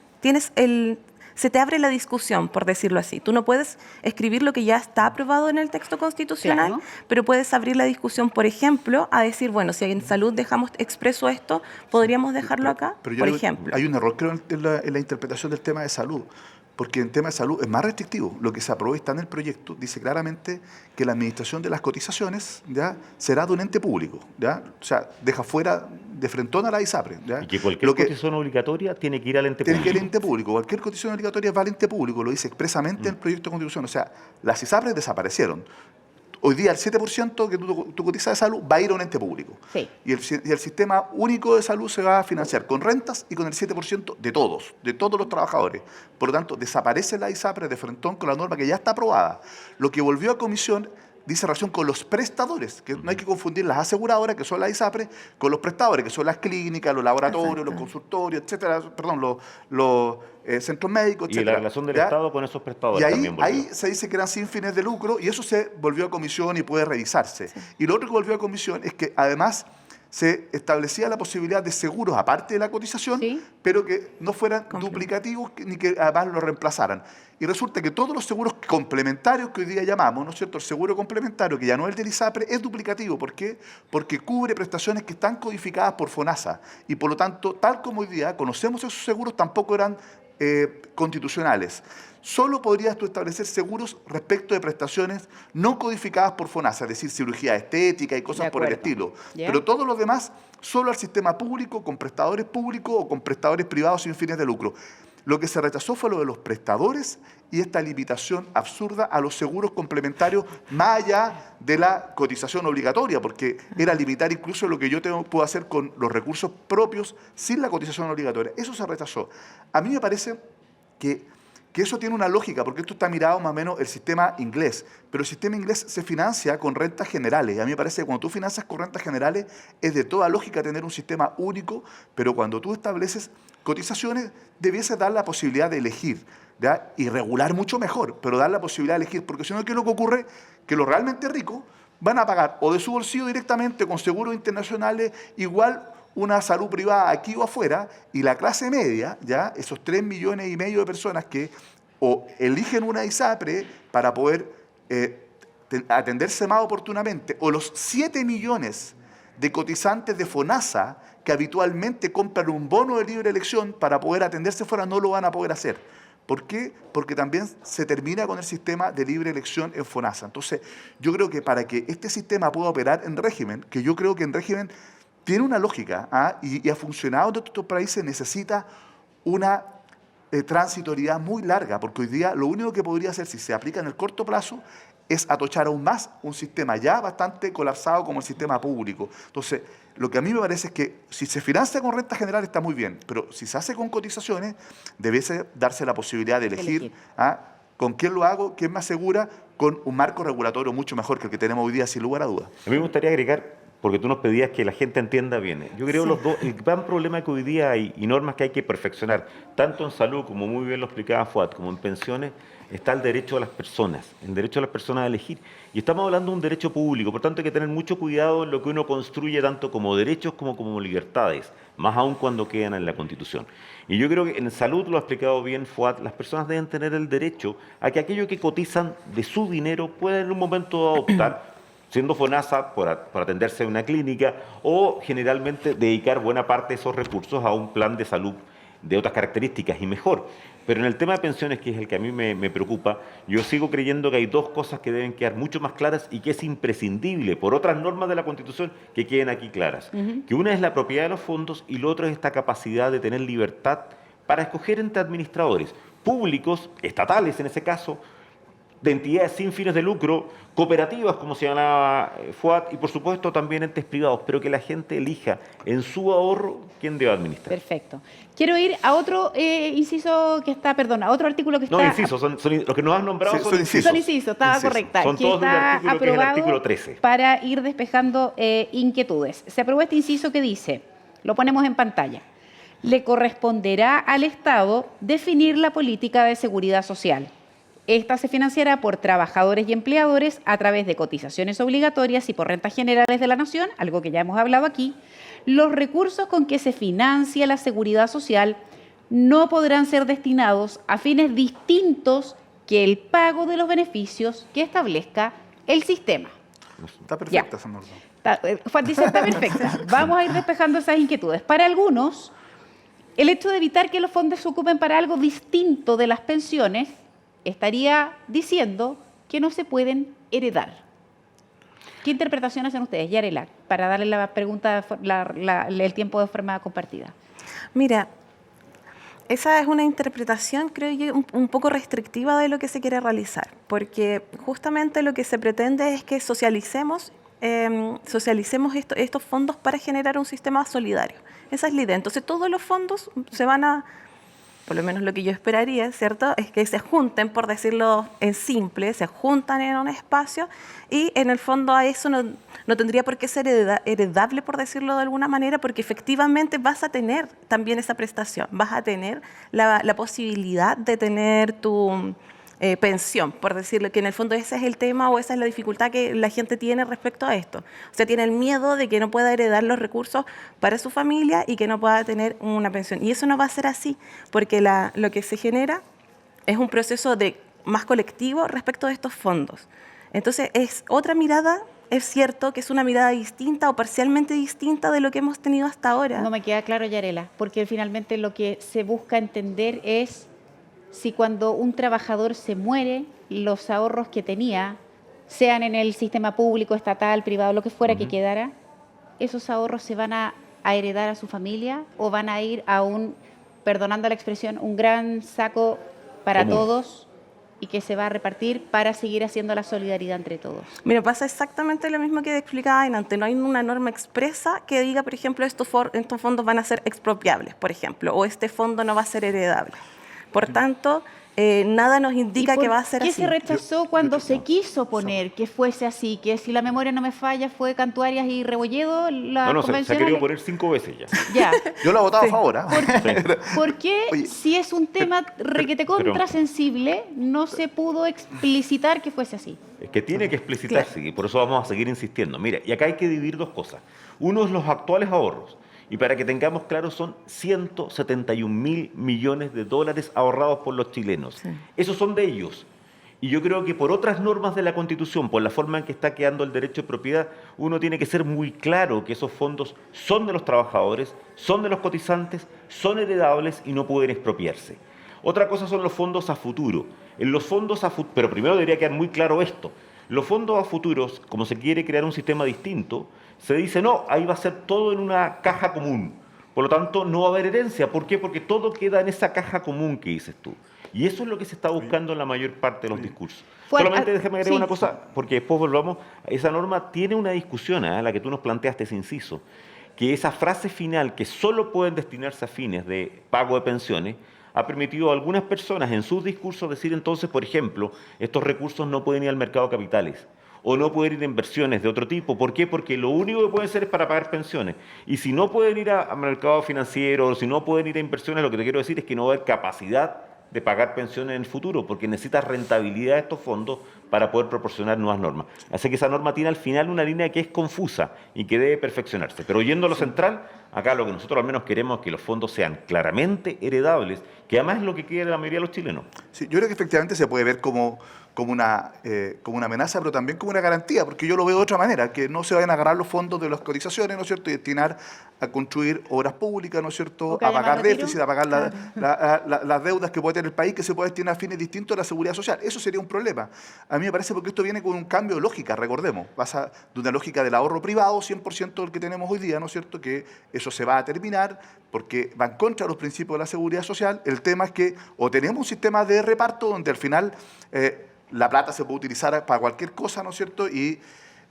se te abre la discusión, por decirlo así. Tú no puedes escribir lo que ya está aprobado en el texto constitucional, claro, pero puedes abrir la discusión, por ejemplo, a decir, bueno, si en salud dejamos expreso esto, podríamos dejarlo acá, por ejemplo. Hay un error, creo, en la interpretación del tema de salud, porque en tema de salud es más restrictivo. Lo que se aprobó está en el proyecto, dice claramente que la administración de las cotizaciones ¿ya? Será de un ente público, ¿ya? O sea, deja fuera de frentón a la ISAPRE. ¿ya? Y que cualquier cotización obligatoria tiene que ir al ente público. Tiene que ir al ente público. Cualquier cotización obligatoria va al ente público, lo dice expresamente en el proyecto de constitución. O sea, las ISAPRES desaparecieron. Hoy día el 7% que tú cotizas de salud va a ir a un ente público. Sí. Y el sistema único de salud se va a financiar con rentas y con el 7% de todos los trabajadores. Por lo tanto, desaparece la ISAPRE de frentón con la norma que ya está aprobada. Lo que volvió a comisión dice relación con los prestadores, que no hay que confundir las aseguradoras, que son las ISAPRE, con los prestadores, que son las clínicas, los laboratorios, los consultorios, etcétera, perdón, los centros médicos, etcétera. Y la relación del Estado con esos prestadores también volvió. Ahí se dice que eran sin fines de lucro y eso se volvió a comisión y puede revisarse. Sí. Y lo otro que volvió a comisión es que además se establecía la posibilidad de seguros aparte de la cotización, ¿sí? Pero que no fueran duplicativos ni que además lo reemplazaran. Y resulta que todos los seguros complementarios que hoy día llamamos, ¿no es cierto? El seguro complementario, que ya no es el del ISAPRE, es duplicativo. ¿Por qué? Porque cubre prestaciones que están codificadas por FONASA. Y por lo tanto, tal como hoy día conocemos esos seguros, tampoco eran constitucionales. Solo podrías tú establecer seguros respecto de prestaciones no codificadas por FONASA, es decir, cirugía estética y cosas por el estilo. ¿Yeah? Pero todos los demás, solo al sistema público, con prestadores públicos o con prestadores privados sin fines de lucro. Lo que se rechazó fue lo de los prestadores y esta limitación absurda a los seguros complementarios más allá de la cotización obligatoria, porque era limitar incluso lo que yo puedo hacer con los recursos propios sin la cotización obligatoria. Eso se rechazó. A mí me parece que eso tiene una lógica, porque esto está mirado más o menos el sistema inglés, pero el sistema inglés se financia con rentas generales. Y a mí me parece que cuando tú financias con rentas generales es de toda lógica tener un sistema único, pero cuando tú estableces cotizaciones debiese dar la posibilidad de elegir, ¿ya? Y regular mucho mejor, pero dar la posibilidad de elegir, porque si no, ¿qué es lo que ocurre? Que los realmente ricos van a pagar o de su bolsillo directamente con seguros internacionales igual una salud privada aquí o afuera, y la clase media, ya esos 3,5 millones de personas que o eligen una ISAPRE para poder atenderse más oportunamente, o los 7 millones de cotizantes de FONASA que habitualmente compran un bono de libre elección para poder atenderse fuera, no lo van a poder hacer. ¿Por qué? Porque también se termina con el sistema de libre elección en FONASA. Entonces, yo creo que para que este sistema pueda operar en régimen, que yo creo que en régimen tiene una lógica y ha funcionado en otros países, necesita una transitoriedad muy larga, porque hoy día lo único que podría hacer si se aplica en el corto plazo es atochar aún más un sistema ya bastante colapsado como el sistema público. Entonces, lo que a mí me parece es que si se financia con renta general está muy bien, pero si se hace con cotizaciones, debiese darse la posibilidad de elegir. ¿Con quién lo hago? ¿Quién me asegura? Con un marco regulatorio mucho mejor que el que tenemos hoy día, sin lugar a dudas. A mí me gustaría agregar porque tú nos pedías que la gente entienda bien. Yo creo el gran problema que hoy día hay y normas que hay que perfeccionar, tanto en salud, como muy bien lo explicaba Fuad, como en pensiones, está el derecho de las personas, el derecho de las personas a elegir. Y estamos hablando de un derecho público, por tanto hay que tener mucho cuidado en lo que uno construye, tanto como derechos como libertades, más aún cuando quedan en la Constitución. Y yo creo que en salud, lo ha explicado bien Fuad, las personas deben tener el derecho a que aquello que cotizan de su dinero puedan en un momento dado optar, siendo FONASA por atenderse en una clínica, o generalmente dedicar buena parte de esos recursos a un plan de salud de otras características y mejor. Pero en el tema de pensiones, que es el que a mí me preocupa, yo sigo creyendo que hay dos cosas que deben quedar mucho más claras y que es imprescindible por otras normas de la Constitución que queden aquí claras. Que una es la propiedad de los fondos y lo otro es esta capacidad de tener libertad para escoger entre administradores públicos, estatales en ese caso, de entidades sin fines de lucro, cooperativas, como se llamaba Fuad, y por supuesto también entes privados, pero que la gente elija en su ahorro quién debe administrar. Perfecto. Quiero ir a otro inciso que está, perdón, a otro artículo que está... No, inciso, son los que nos has nombrado son incisos. Son incisos, estaba correcta. Son todos de un artículo que es el artículo 13. Para ir despejando inquietudes. Se aprobó este inciso que dice, lo ponemos en pantalla, le corresponderá al Estado definir la política de seguridad social. Esta se financiará por trabajadores y empleadores a través de cotizaciones obligatorias y por rentas generales de la Nación, algo que ya hemos hablado aquí. Los recursos con que se financia la seguridad social no podrán ser destinados a fines distintos que el pago de los beneficios que establezca el sistema. Está perfecta esa norma. Juan dice, está perfecta. Vamos a ir despejando esas inquietudes. Para algunos, el hecho de evitar que los fondos se ocupen para algo distinto de las pensiones estaría diciendo que no se pueden heredar. ¿Qué interpretación hacen ustedes, Yarela, para darle la pregunta, el tiempo de forma compartida? Mira, esa es una interpretación, creo yo, un poco restrictiva de lo que se quiere realizar, porque justamente lo que se pretende es que socialicemos estos fondos para generar un sistema solidario. Esa es la idea. Entonces, todos los fondos se van a... Por lo menos lo que yo esperaría, ¿cierto?, es que se junten, por decirlo en simple, se juntan en un espacio y en el fondo a eso no tendría por qué ser heredable, por decirlo de alguna manera, porque efectivamente vas a tener también esa prestación, vas a tener la posibilidad de tener tu pensión, por decirlo, que en el fondo ese es el tema o esa es la dificultad que la gente tiene respecto a esto. O sea, tiene el miedo de que no pueda heredar los recursos para su familia y que no pueda tener una pensión. Y eso no va a ser así, porque lo que se genera es un proceso más colectivo respecto de estos fondos. Entonces, es otra mirada. Es cierto que es una mirada distinta o parcialmente distinta de lo que hemos tenido hasta ahora. No me queda claro, Yarela, porque finalmente lo que se busca entender es si cuando un trabajador se muere, los ahorros que tenía, sean en el sistema público, estatal, privado, lo que fuera que quedara, ¿esos ahorros se van a heredar a su familia o van a ir a perdonando la expresión, un gran saco para todos y que se va a repartir para seguir haciendo la solidaridad entre todos? Mira, pasa exactamente lo mismo que explicaba antes. No hay una norma expresa que diga, por ejemplo, estos fondos van a ser expropiables, por ejemplo, o este fondo no va a ser heredable. Por tanto, nada nos indica que va a ser así. ¿Qué se rechazó cuando se quiso poner que fuese así? Que si la memoria no me falla, fue Cantuarias y Rebolledo, la convencional. Se ha querido poner 5 veces ya. Ya. Yo lo he votado a favor. ¿Por qué, si es un tema requete contrasensible, no se pudo explicitar que fuese así? Es que tiene que explicitarse y por eso vamos a seguir insistiendo. Mira, y acá hay que dividir dos cosas. Uno es los actuales ahorros. Y para que tengamos claro, son 171.000 millones de dólares ahorrados por los chilenos. Sí. Esos son de ellos. Y yo creo que por otras normas de la Constitución, por la forma en que está quedando el derecho de propiedad, uno tiene que ser muy claro que esos fondos son de los trabajadores, son de los cotizantes, son heredables y no pueden expropiarse. Otra cosa son los fondos a futuro. En los fondos pero primero debería quedar muy claro esto. Los fondos a futuros, como se quiere crear un sistema distinto, se dice, no, ahí va a ser todo en una caja común. Por lo tanto, no va a haber herencia. ¿Por qué? Porque todo queda en esa caja común que dices tú. Y eso es lo que se está buscando en la mayor parte de los discursos. Solamente déjame agregar una cosa, porque después volvamos. Esa norma tiene una discusión, la que tú nos planteaste, ese inciso, que esa frase final, que solo pueden destinarse a fines de pago de pensiones, ha permitido a algunas personas en sus discursos decir entonces, por ejemplo, estos recursos no pueden ir al mercado de capitales, o no pueden ir a inversiones de otro tipo. ¿Por qué? Porque lo único que pueden hacer es para pagar pensiones. Y si no pueden ir a mercado financiero, o si no pueden ir a inversiones, lo que te quiero decir es que no va a haber capacidad de pagar pensiones en el futuro, porque necesitas rentabilidad de estos fondos para poder proporcionar nuevas normas. Así que esa norma tiene al final una línea que es confusa y que debe perfeccionarse. Pero yendo a lo central, acá lo que nosotros al menos queremos es que los fondos sean claramente heredables, que además es lo que quiere la mayoría de los chilenos. Sí, yo creo que efectivamente se puede ver como una amenaza, pero también como una garantía, porque yo lo veo de otra manera, que no se vayan a agarrar los fondos de las cotizaciones, ¿no es cierto?, y destinar a construir obras públicas, ¿no es cierto?, ¿O que a haya pagar más retiro? déficit, a pagar Claro. las deudas que puede tener el país, que se puede destinar a fines distintos a la seguridad social. Eso sería un problema. A mí me parece porque esto viene con un cambio de lógica, recordemos, pasa de una lógica del ahorro privado, 100% del que tenemos hoy día, ¿no es cierto?, que eso se va a terminar porque va en contra de los principios de la seguridad social. El tema es que o tenemos un sistema de reparto donde al final la plata se puede utilizar para cualquier cosa, ¿no es cierto?, y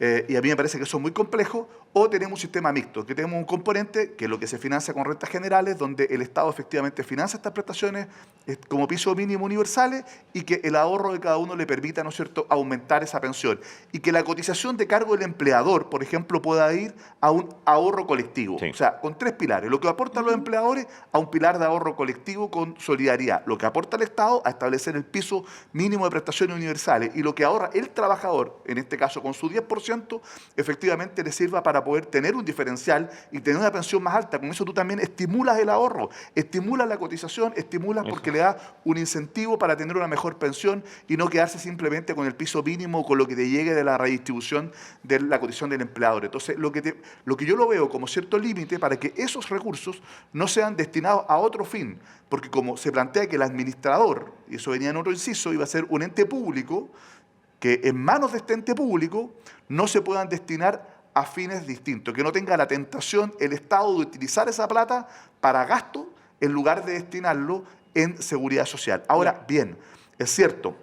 a mí me parece que eso es muy complejo, o tenemos un sistema mixto, que tenemos un componente que es lo que se financia con rentas generales, donde el Estado efectivamente financia estas prestaciones como piso mínimo universales y que el ahorro de cada uno le permita, ¿no es cierto?, aumentar esa pensión. Y que la cotización de cargo del empleador, por ejemplo, pueda ir a un ahorro colectivo. Sí. O sea, con 3 pilares. Lo que aportan los empleadores a un pilar de ahorro colectivo con solidaridad. Lo que aporta el Estado a establecer el piso mínimo de prestaciones universales. Y lo que ahorra el trabajador, en este caso con su 10%, efectivamente le sirva para poder tener un diferencial y tener una pensión más alta. Con eso tú también estimulas el ahorro, estimulas la cotización, estimulas porque le das un incentivo para tener una mejor pensión y no quedarse simplemente con el piso mínimo o con lo que te llegue de la redistribución de la cotización del empleador. Entonces, lo que yo lo veo como cierto límite para que esos recursos no sean destinados a otro fin, porque como se plantea que el administrador, y eso venía en otro inciso, iba a ser un ente público, que en manos de este ente público no se puedan destinar a fines distintos, que no tenga la tentación el Estado de utilizar esa plata para gasto en lugar de destinarlo en seguridad social. Ahora, bien, es cierto,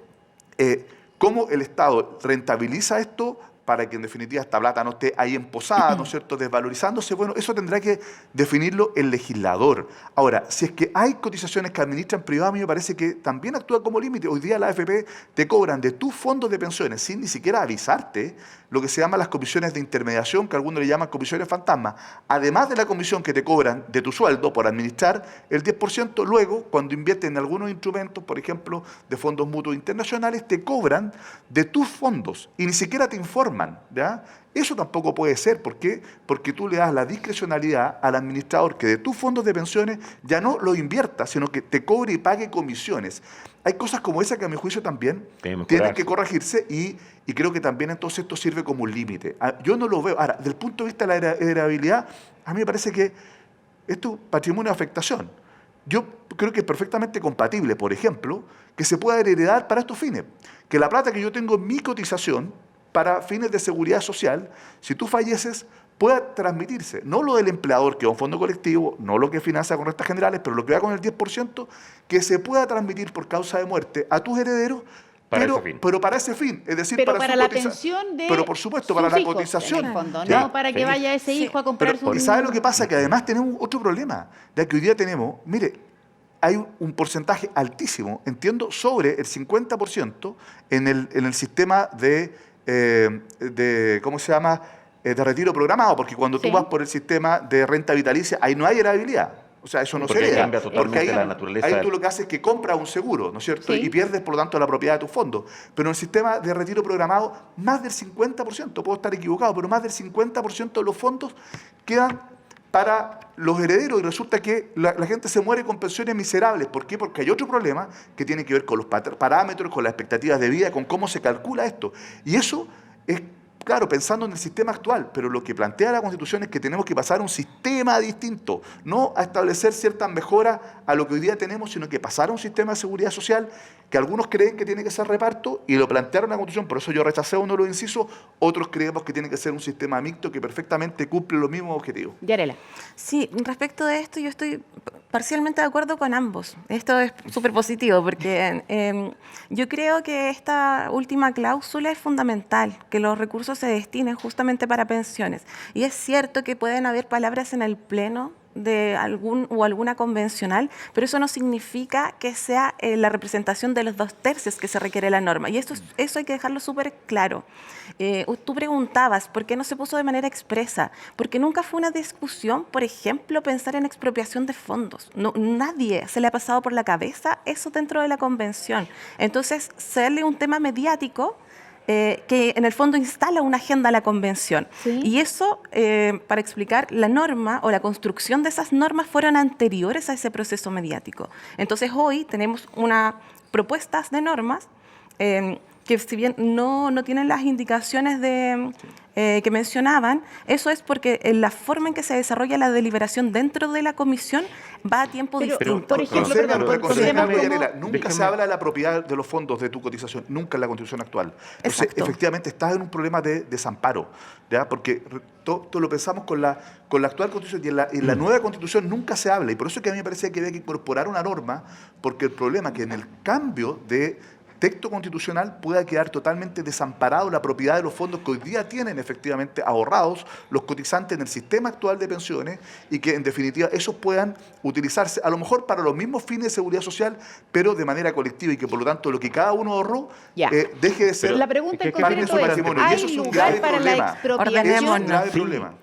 ¿cómo el Estado rentabiliza esto para que en definitiva esta plata no esté ahí emposada, ¿no es cierto?, desvalorizándose? Bueno, eso tendrá que definirlo el legislador. Ahora, si es que hay cotizaciones que administran privadas, a mí me parece que también actúa como límite. Hoy día la AFP te cobran de tus fondos de pensiones, sin ni siquiera avisarte, lo que se llaman las comisiones de intermediación, que algunos le llaman comisiones fantasma. Además de la comisión que te cobran de tu sueldo por administrar el 10%, luego, cuando inviertes en algunos instrumentos, por ejemplo, de fondos mutuos internacionales, te cobran de tus fondos y ni siquiera te informan, ¿ya? Eso tampoco puede ser. ¿Por qué? Porque tú le das la discrecionalidad al administrador que de tus fondos de pensiones ya no lo invierta, sino que te cobre y pague comisiones. Hay cosas como esa que a mi juicio también tienen que corregirse y creo que también entonces esto sirve como un límite. Yo no lo veo. Ahora, desde el punto de vista de la heredabilidad, a mí me parece que esto es patrimonio de afectación. Yo creo que es perfectamente compatible, por ejemplo, que se pueda heredar para estos fines. Que la plata que yo tengo en mi cotización para fines de seguridad social, si tú falleces, pueda transmitirse. No lo del empleador, que es un fondo colectivo, no lo que financia con rentas generales, pero lo que va con el 10%, que se pueda transmitir por causa de muerte a tus herederos, pero para ese fin, es decir, pero para la su pensión de pero por supuesto, sus para la hijos, cotización. en el fondo, Ya. no para que vaya ese hijo a comprar Pero ¿sabe lo que pasa? Que además tenemos otro problema, ya que hoy día tenemos, mire, hay un porcentaje altísimo, entiendo, sobre el 50% en el sistema de ¿cómo se llama?, de retiro programado, porque cuando tú vas por el sistema de renta vitalicia, ahí no hay heredabilidad. O sea, eso no se hereda. Cambia totalmente la naturaleza. Ahí tú lo que haces es que compras un seguro, ¿no es cierto? Sí. Y pierdes, por lo tanto, la propiedad de tus fondos. Pero en el sistema de retiro programado, más del 50%, puedo estar equivocado, pero más del 50% de los fondos quedan para los herederos y resulta que la gente se muere con pensiones miserables. ¿Por qué? Porque hay otro problema que tiene que ver con los parámetros, con las expectativas de vida, con cómo se calcula esto. Y eso es, claro, pensando en el sistema actual, pero lo que plantea la Constitución es que tenemos que pasar a un sistema distinto, no a establecer ciertas mejoras a lo que hoy día tenemos, sino que pasar a un sistema de seguridad social que algunos creen que tiene que ser reparto y lo plantearon en la Constitución, por eso yo rechacé uno de los incisos, otros creemos que tiene que ser un sistema mixto que perfectamente cumple los mismos objetivos. Yarela. Sí, respecto de esto yo estoy parcialmente de acuerdo con ambos. Esto es súper positivo porque yo creo que esta última cláusula es fundamental, que los recursos se destinen justamente para pensiones. Y es cierto que pueden haber palabras en el Pleno de alguna convencional, pero eso no significa que sea la representación de los 2/3 que se requiere la norma. Y eso hay que dejarlo súper claro. Tú preguntabas, ¿por qué no se puso de manera expresa? Porque nunca fue una discusión, por ejemplo, pensar en expropiación de fondos. Nadie se le ha pasado por la cabeza eso dentro de la convención. Entonces, sale un tema mediático que en el fondo instala una agenda a la convención. ¿Sí? Y eso, para explicar, la norma o la construcción de esas normas fueron anteriores a ese proceso mediático. Entonces hoy tenemos unas propuestas de normas que si bien no tienen las indicaciones que mencionaban, eso es porque la forma en que se desarrolla la deliberación dentro de la comisión va a tiempo distinto. Por ejemplo, nunca se habla de la propiedad de los fondos de tu cotización, nunca en la Constitución actual. Entonces, Exacto. efectivamente, estás en un problema de desamparo, ¿ya? Porque todo lo pensamos con la actual Constitución y en la nueva Constitución nunca se habla. Y por eso es que a mí me parece que había que incorporar una norma, porque el problema es que en el cambio de texto constitucional pueda quedar totalmente desamparado la propiedad de los fondos que hoy día tienen efectivamente ahorrados los cotizantes en el sistema actual de pensiones y que en definitiva esos puedan utilizarse a lo mejor para los mismos fines de seguridad social, pero de manera colectiva y que por lo tanto lo que cada uno ahorró deje de ser la pregunta en es que concreto su es, patrimonio. Y ¿hay eso es un lugar grave para problema. la expropiación? Es un grave Sí. problema.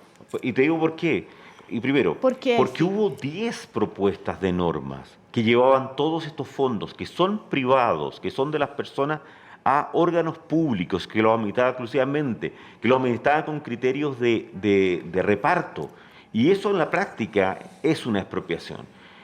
Y te digo por qué. Y primero, ¿Por qué porque sí? hubo 10 propuestas de normas que llevaban todos estos fondos, que son privados, que son de las personas, a órganos públicos, que los administraban exclusivamente, que los administraban con criterios de reparto. Y eso en la práctica es una expropiación.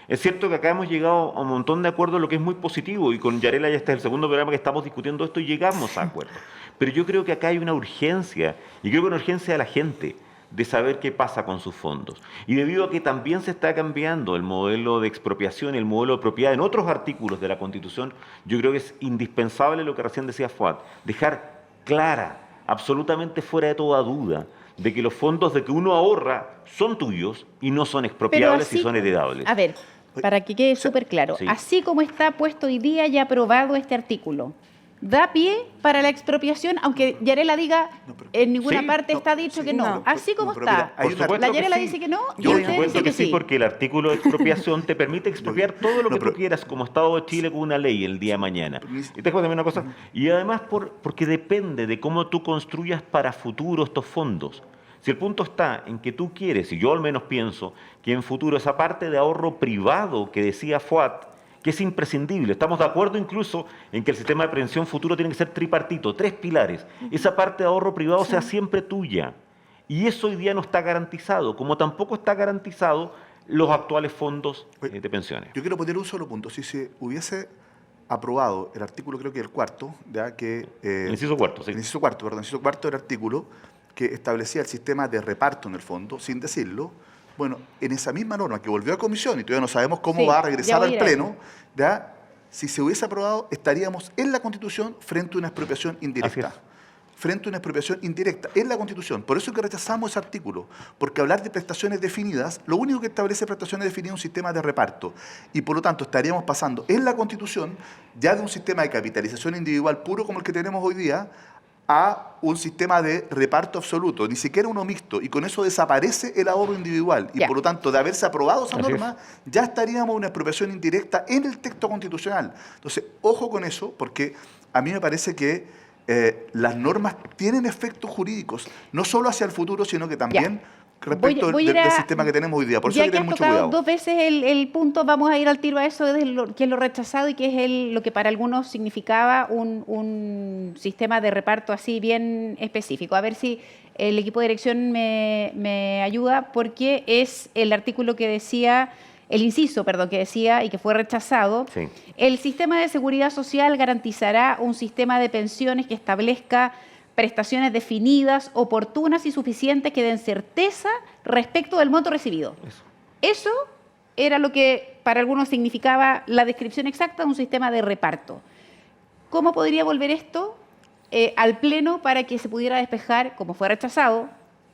Es cierto que acá hemos llegado a un montón de acuerdos, lo que es muy positivo, y con Yarela ya este es el segundo programa que estamos discutiendo esto y llegamos a acuerdos. Pero yo creo que acá hay una urgencia, y creo que una urgencia de la gente, de saber qué pasa con sus fondos. Y debido a que también se está cambiando el modelo de expropiación, el modelo de propiedad en otros artículos de la Constitución, yo creo que es indispensable lo que recién decía Fuad, dejar clara, absolutamente fuera de toda duda, de que los fondos de que uno ahorra son tuyos y no son expropiables y son heredables. A ver, para que quede súper claro, Sí. así como está puesto hoy día y aprobado este artículo, ¿da pie para la expropiación? Aunque Yarela diga, en ninguna Sí, parte está dicho que no. Así como pero está. mira, hay Por una- supuesto La que Yarela sí. dice que no y Por usted supuesto dice que que sí, sí. porque el artículo de expropiación te permite expropiar todo lo que pero- tú quieras como Estado de Chile con una ley el día de mañana. Pero ni- Y te dejo también una cosa. Y además porque depende de cómo tú construyas para futuro estos fondos. Si el punto está en que tú quieres, y yo al menos pienso, que en futuro esa parte de ahorro privado que decía Fuad, que es imprescindible. Estamos de acuerdo incluso en que el sistema de prevención futuro tiene que ser tripartito, 3 pilares. Esa parte de ahorro privado sea siempre tuya. Y eso hoy día no está garantizado, como tampoco está garantizado los actuales fondos de pensiones. Yo quiero poner un solo punto. Si se hubiese aprobado el artículo, creo que el cuarto, ya que... El inciso cuarto, sí. El inciso cuarto del artículo que establecía el sistema de reparto en el fondo, sin decirlo, bueno, en esa misma norma que volvió a comisión y todavía no sabemos cómo Sí, va a ya regresar voy a al ir a Pleno, ¿ya? Si se hubiese aprobado, estaríamos en la Constitución frente a una expropiación indirecta. Así es. Frente a una expropiación indirecta en la Constitución. Por eso es que rechazamos ese artículo, porque hablar de prestaciones definidas, lo único que establece prestaciones definidas es un sistema de reparto. Y por lo tanto estaríamos pasando en la Constitución ya de un sistema de capitalización individual puro como el que tenemos hoy día, a un sistema de reparto absoluto, ni siquiera uno mixto, y con eso desaparece el ahorro individual. Y Ya. por lo tanto, de haberse aprobado esa Así norma, ya estaríamos en una expropiación indirecta en el texto constitucional. Entonces, ojo con eso, porque a mí me parece que las normas tienen efectos jurídicos, no solo hacia el futuro, sino que también respecto Voy a ir del a- sistema que tenemos hoy día. Por eso Ya hay que que has tener mucho tocado cuidado. 2 veces el punto, vamos a ir al tiro a eso, que es lo rechazado y que es lo que para algunos significaba un sistema de reparto así bien específico. A ver si el equipo de dirección me ayuda, porque es el artículo que decía, el inciso, perdón, que decía y que fue rechazado. Sí. El sistema de seguridad social garantizará un sistema de pensiones que establezca prestaciones definidas, oportunas y suficientes que den certeza respecto del monto recibido. Eso era lo que para algunos significaba la descripción exacta de un sistema de reparto. ¿Cómo podría volver esto al Pleno para que se pudiera despejar, como fue rechazado,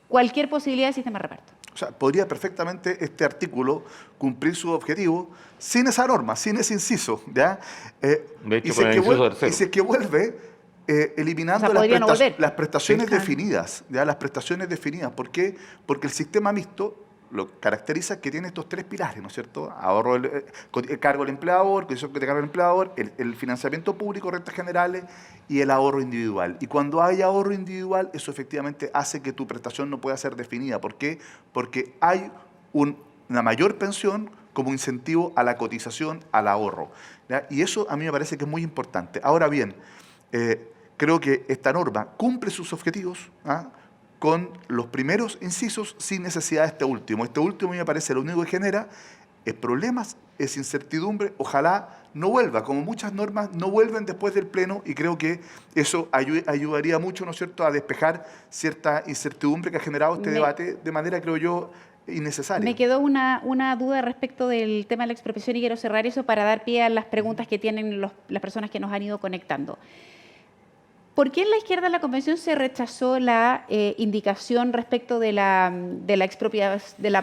cualquier posibilidad de sistema de reparto? O sea, podría perfectamente este artículo cumplir su objetivo sin esa norma, sin ese inciso, ¿ya? De hecho, y con el inciso tercero. y si es que vuelve eliminando O sea, podría no volver. las prestaciones Sí. definidas, ¿ya? Las prestaciones definidas. ¿Por qué? Porque el sistema mixto lo caracteriza que tiene estos tres pilares, ¿no es cierto? Ahorro, el cargo del empleador, condición que te carga el empleador, el financiamiento público, rentas generales y el ahorro individual. Y cuando hay ahorro individual, eso efectivamente hace que tu prestación no pueda ser definida. ¿Por qué? Porque hay una mayor pensión como incentivo a la cotización, al ahorro, ¿ya? Y eso a mí me parece que es muy importante. Ahora bien, creo que esta norma cumple sus objetivos, ¿ah?, con los primeros incisos sin necesidad de este último. Este último a mí me parece lo único que genera es problemas, es incertidumbre. Ojalá no vuelva, como muchas normas no vuelven después del Pleno, y creo que eso ayudaría mucho, ¿no es cierto?, a despejar cierta incertidumbre que ha generado este debate de manera, creo yo, innecesaria. Me quedó una duda respecto del tema de la expropiación y quiero cerrar eso para dar pie a las preguntas que tienen las personas que nos han ido conectando. ¿Por qué en la izquierda de la Convención se rechazó la indicación respecto de la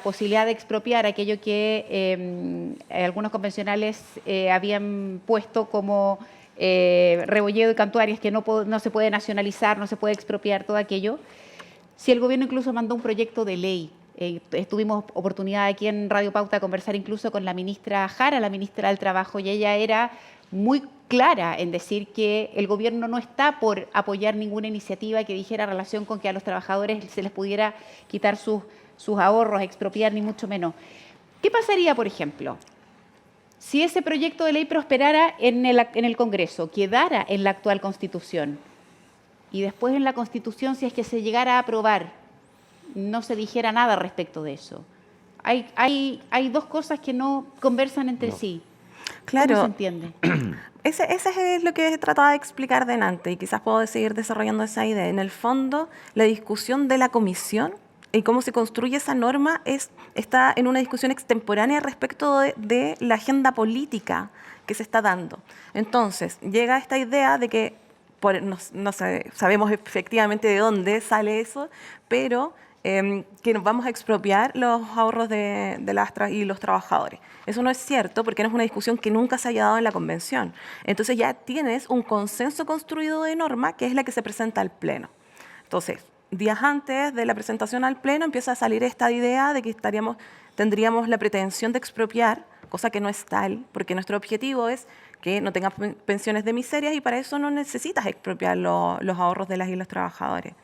posibilidad de expropiar aquello que algunos convencionales habían puesto como Rebolledo y Cantuarias, que no se puede nacionalizar, no se puede expropiar todo aquello? Si el gobierno incluso mandó un proyecto de ley. Tuvimos oportunidad aquí en Radio Pauta de conversar incluso con la ministra Jara, la ministra del Trabajo, y ella era muy clara en decir que el gobierno no está por apoyar ninguna iniciativa que dijera relación con que a los trabajadores se les pudiera quitar sus ahorros, expropiar, ni mucho menos. ¿Qué pasaría, por ejemplo, si ese proyecto de ley prosperara en el Congreso, quedara en la actual Constitución, y después en la Constitución, si es que se llegara a aprobar, no se dijera nada respecto de eso? Hay dos cosas que no conversan entre sí. Claro. ¿Cómo se entiende? Ese es lo que trataba de explicar delante y quizás puedo seguir desarrollando esa idea. En el fondo, la discusión de la comisión y cómo se construye esa norma está en una discusión extemporánea respecto de la agenda política que se está dando. Entonces, llega esta idea de que, no sabemos efectivamente de dónde sale eso, pero que nos vamos a expropiar los ahorros de Lastra y los trabajadores. Eso no es cierto porque no es una discusión que nunca se haya dado en la Convención. Entonces ya tienes un consenso construido de norma que es la que se presenta al Pleno. Entonces, días antes de la presentación al Pleno empieza a salir esta idea de que tendríamos la pretensión de expropiar, cosa que no es tal, porque nuestro objetivo es que no tengas pensiones de miseria y para eso no necesitas expropiar los ahorros de las y los trabajadores.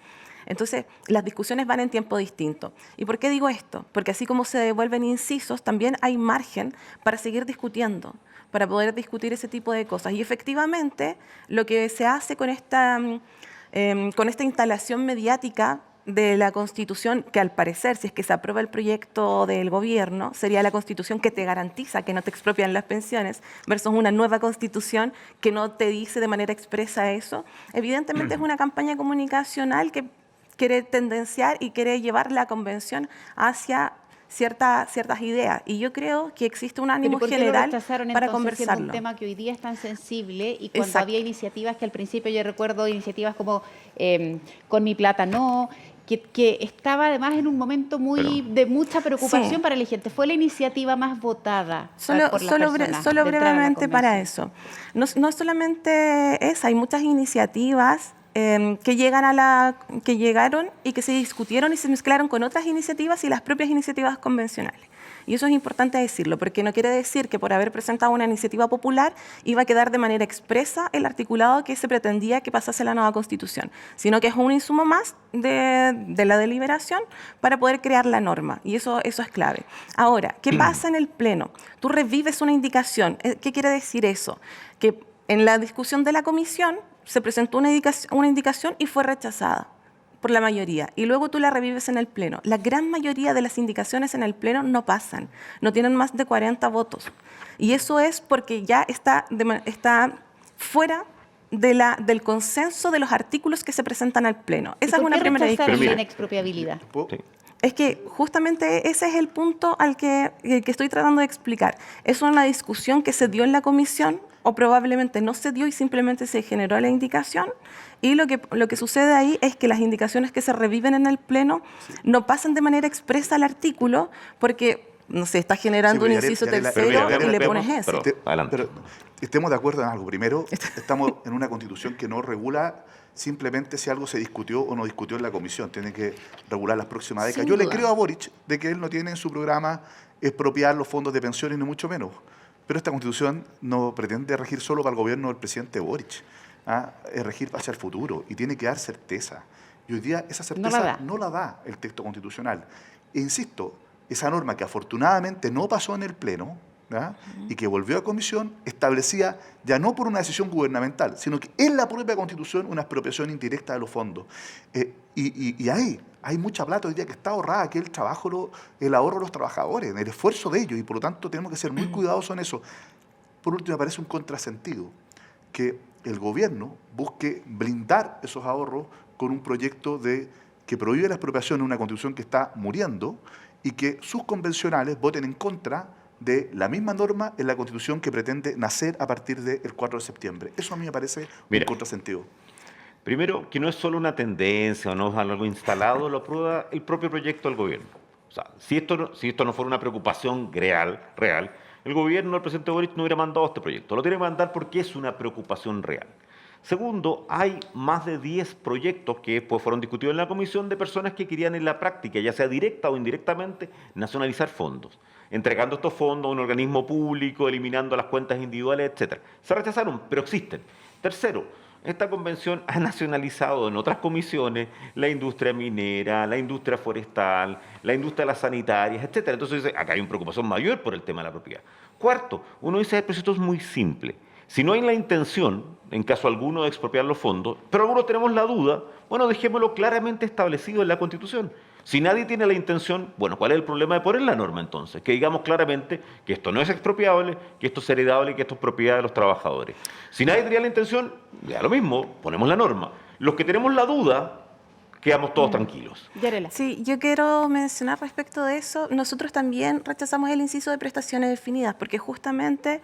Entonces, las discusiones van en tiempo distinto. ¿Y por qué digo esto? Porque así como se devuelven incisos, también hay margen para seguir discutiendo, para poder discutir ese tipo de cosas. Y efectivamente, lo que se hace con esta instalación mediática de la Constitución, que al parecer, si es que se aprueba el proyecto del gobierno, sería la Constitución que te garantiza que no te expropian las pensiones, versus una nueva Constitución que no te dice de manera expresa eso, evidentemente es una campaña comunicacional que quiere tendenciar y quiere llevar la Convención hacia ciertas ideas. Y yo creo que existe un ánimo general para conversarlo. Es un tema que hoy día es tan sensible y cuando Exacto. había iniciativas que al principio yo recuerdo iniciativas como Con mi plata no, que estaba además en un momento de mucha preocupación para la gente. Fue la iniciativa más votada por las personas. Solo brevemente para eso. No solamente esa, hay muchas iniciativas que llegaron y que se discutieron y se mezclaron con otras iniciativas y las propias iniciativas convencionales. Y eso es importante decirlo, porque no quiere decir que por haber presentado una iniciativa popular iba a quedar de manera expresa el articulado que se pretendía que pasase la nueva Constitución, sino que es un insumo más de la deliberación para poder crear la norma, y eso es clave. Ahora, ¿qué pasa en el Pleno? Tú revives una indicación. ¿Qué quiere decir eso? Que en la discusión de la comisión se presentó una indicación y fue rechazada por la mayoría, y luego tú la revives en el Pleno. La gran mayoría de las indicaciones en el Pleno no pasan, no tienen más de 40 votos. Y eso es porque ya está fuera del consenso de los artículos que se presentan al Pleno. Esa es una primera discusión. ¿Y por qué rechazar la inexpropiabilidad? Sí. Es que justamente ese es el punto al que estoy tratando de explicar. Es una discusión que se dio en la comisión o probablemente no se dio y simplemente se generó la indicación, y lo que sucede ahí es que las indicaciones que se reviven en el Pleno no pasan de manera expresa al artículo porque no sé, estás generando Sí, un pero inciso Yarela, tercero pero mira, y le veamos, pones eso. pero- adelante. Pero estemos de acuerdo en algo. Primero, estamos en una constitución que no regula simplemente si algo se discutió o no discutió en la comisión. Tiene que regular las próximas décadas. Sin Yo le duda. creo a Boric de que él no tiene en su programa expropiar los fondos de pensiones, ni mucho menos. Pero esta constitución no pretende regir solo para el gobierno del presidente Boric. Es regir hacia el futuro y tiene que dar certeza. Y hoy día esa certeza no la da el texto constitucional. E insisto, esa norma que afortunadamente no pasó en el Pleno, ¿ya? Y que volvió a comisión, establecía ya no por una decisión gubernamental, sino que en la propia Constitución una expropiación indirecta de los fondos. Y hay mucha plata hoy día que está ahorrada, que es el ahorro de los trabajadores, el esfuerzo de ellos, y por lo tanto tenemos que ser muy cuidadosos en eso. Por último, me parece un contrasentido que el gobierno busque blindar esos ahorros con un proyecto que prohíbe la expropiación en una Constitución que está muriendo y que sus convencionales voten en contra de la misma norma en la Constitución que pretende nacer a partir del 4 de septiembre. Eso a mí me parece un contrasentido. Primero, que no es solo una tendencia o no es algo instalado, lo aprueba el propio proyecto del gobierno. O sea, si esto no fuera una preocupación real, el gobierno, el presidente Boric, no hubiera mandado este proyecto. Lo tiene que mandar porque es una preocupación real. Segundo, hay más de 10 proyectos que después fueron discutidos en la comisión de personas que querían en la práctica, ya sea directa o indirectamente, nacionalizar fondos, entregando estos fondos a un organismo público, eliminando las cuentas individuales, etc. Se rechazaron, pero existen. Tercero, esta convención ha nacionalizado en otras comisiones la industria minera, la industria forestal, la industria de las sanitarias, etc. Entonces dice, acá hay una preocupación mayor por el tema de la propiedad. Cuarto, uno dice, pero esto es muy simple. Si no hay la intención, en caso alguno, de expropiar los fondos, pero algunos tenemos la duda, bueno, dejémoslo claramente establecido en la Constitución. Si nadie tiene la intención, bueno, ¿cuál es el problema de poner la norma entonces? Que digamos claramente que esto no es expropiable, que esto es heredable y que esto es propiedad de los trabajadores. Si nadie tenía la intención, ya lo mismo, ponemos la norma. Los que tenemos la duda, quedamos todos tranquilos. Yarela. Sí, yo quiero mencionar respecto de eso, nosotros también rechazamos el inciso de prestaciones definidas, porque justamente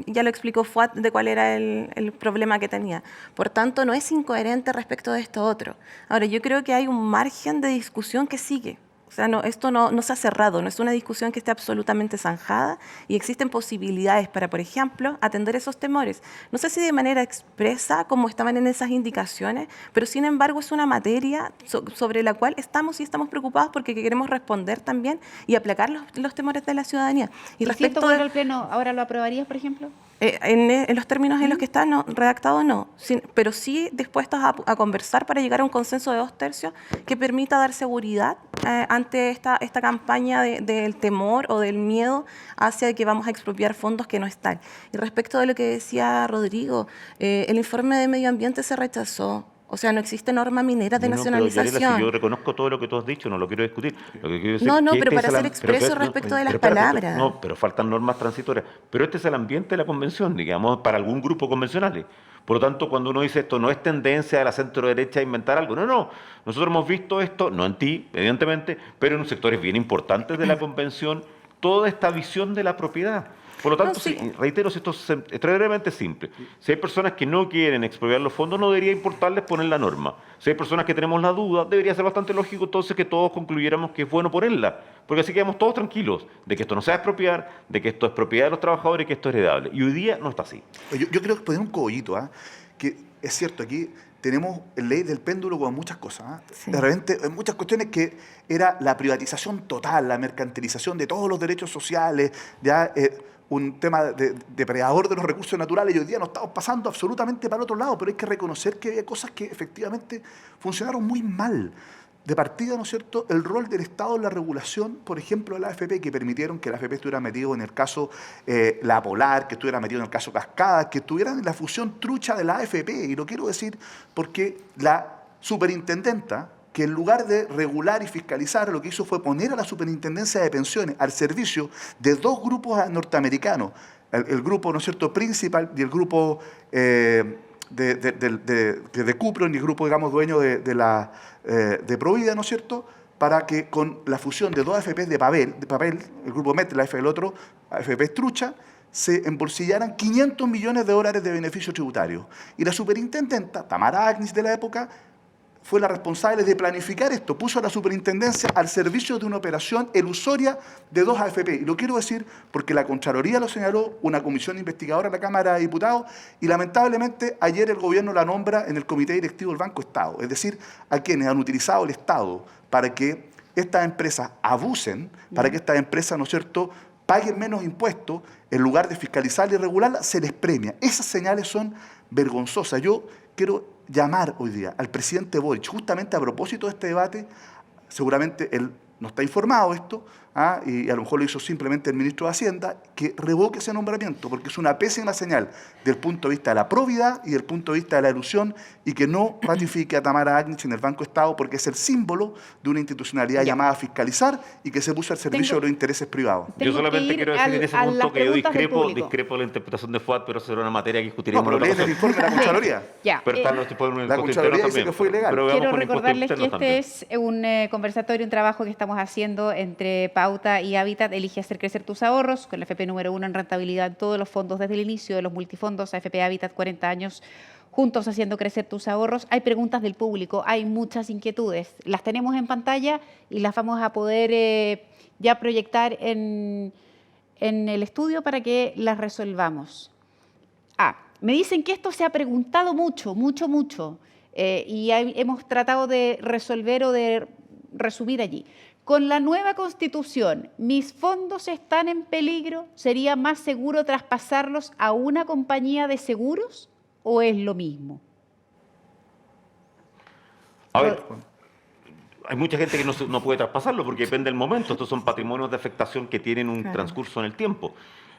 ya lo explicó Fuad de cuál era el problema que tenía. Por tanto, no es incoherente respecto de esto otro. Ahora, yo creo que hay un margen de discusión que sigue. O sea, esto no se ha cerrado, no es una discusión que esté absolutamente zanjada y existen posibilidades para, por ejemplo, atender esos temores. No sé si de manera expresa, como estaban en esas indicaciones, pero sin embargo es una materia sobre la cual estamos preocupados porque queremos responder también y aplacar los temores de la ciudadanía. ¿Y si esto vuelve al Pleno, ahora lo aprobarías, por ejemplo? En los términos en los que está redactado, no. Pero sí dispuestos a conversar para llegar a un consenso de 2/3 que permita dar seguridad ante esta campaña del temor o del miedo hacia que vamos a expropiar fondos que no están. Y respecto de lo que decía Rodrigo, el informe de medio ambiente se rechazó. O sea, no existe norma minera de nacionalización. Pero, Yarela, si yo reconozco todo lo que tú has dicho, no lo quiero discutir. Lo que quiero decir pero para ser expreso respecto de las palabras. No, pero faltan normas transitorias. Pero este es el ambiente de la convención, digamos, para algún grupo convencional. Por lo tanto, cuando uno dice esto no es tendencia de la centro-derecha a inventar algo, no. Nosotros hemos visto esto, no en ti, evidentemente, pero en sectores bien importantes de la convención, toda esta visión de la propiedad. Por lo tanto, reitero, esto es extraordinariamente simple. Si hay personas que no quieren expropiar los fondos, no debería importarles poner la norma. Si hay personas que tenemos la duda, debería ser bastante lógico entonces que todos concluyéramos que es bueno ponerla. Porque así quedamos todos tranquilos de que esto no se va a expropiar, de que esto es propiedad de los trabajadores y que esto es heredable. Y hoy día no está así. Yo creo que poner un cogollito, que es cierto, aquí tenemos ley del péndulo con muchas cosas. Sí. De repente, en muchas cuestiones que era la privatización total, la mercantilización de todos los derechos sociales, un tema depredador de los recursos naturales, y hoy día nos estamos pasando absolutamente para el otro lado, pero hay que reconocer que había cosas que efectivamente funcionaron muy mal. De partida, ¿no es cierto?, el rol del Estado en la regulación, por ejemplo, de la AFP, que permitieron que la AFP estuviera metido en el caso La Polar, que estuviera metido en el caso Cascada, que estuvieran en la fusión trucha de la AFP. Y lo quiero decir porque la superintendenta, que en lugar de regular y fiscalizar, lo que hizo fue poner a la Superintendencia de Pensiones al servicio de dos grupos norteamericanos, el grupo, ¿no es cierto?, principal y el grupo de Cupron y el grupo, digamos, dueño de Provida, ¿no es cierto?, para que con la fusión de dos AFPs de papel, el grupo MetLife, el otro AFP Trucha, se embolsillaran $500 millones de beneficios tributarios. Y la superintendenta, Tamara Agnes de la época, fue la responsable de planificar esto, puso a la superintendencia al servicio de una operación elusoria de 2 AFP. Y lo quiero decir porque la Contraloría lo señaló, una comisión investigadora de la Cámara de Diputados, y lamentablemente ayer el gobierno la nombra en el comité directivo del Banco Estado. Es decir, a quienes han utilizado el Estado para que estas empresas abusen, para que estas empresas, ¿no es cierto?, paguen menos impuestos, en lugar de fiscalizar y regularla, se les premia. Esas señales son vergonzosas. Yo quiero llamar hoy día al presidente Boric, justamente a propósito de este debate. Seguramente él no está informado de esto, y a lo mejor lo hizo simplemente el ministro de Hacienda, que revoque ese nombramiento, porque es una pésima señal del punto de vista de la probidad y del punto de vista de la ilusión, y que no ratifique a Tamara Agnich en el Banco Estado, porque es el símbolo de una institucionalidad llamada a fiscalizar y que se puso al servicio de los intereses privados. Yo solamente quiero decir en ese punto que yo discrepo de la interpretación de FUAD, pero será una materia que discutiremos. No, pero leen el informe de la Contraloría. Pero están los tipos de la Contraloría dice que fue ilegal. Quiero recordarles que este es un conversatorio, un trabajo que estamos haciendo entre Pauta y Hábitat. Elige hacer crecer tus ahorros con la FP número 1 en rentabilidad en todos los fondos desde el inicio de los multifondos. AFP Hábitat, 40 años juntos haciendo crecer tus ahorros. Hay preguntas del público, hay muchas inquietudes. Las tenemos en pantalla y las vamos a poder ya proyectar en el estudio para que las resolvamos. Me dicen que esto se ha preguntado mucho, y hemos tratado de resolver o de resumir allí. Con la nueva Constitución, ¿mis fondos están en peligro? ¿Sería más seguro traspasarlos a una compañía de seguros o es lo mismo? A ver, hay mucha gente que no puede traspasarlo porque depende del momento. Estos son patrimonios de afectación que tienen un transcurso en el tiempo.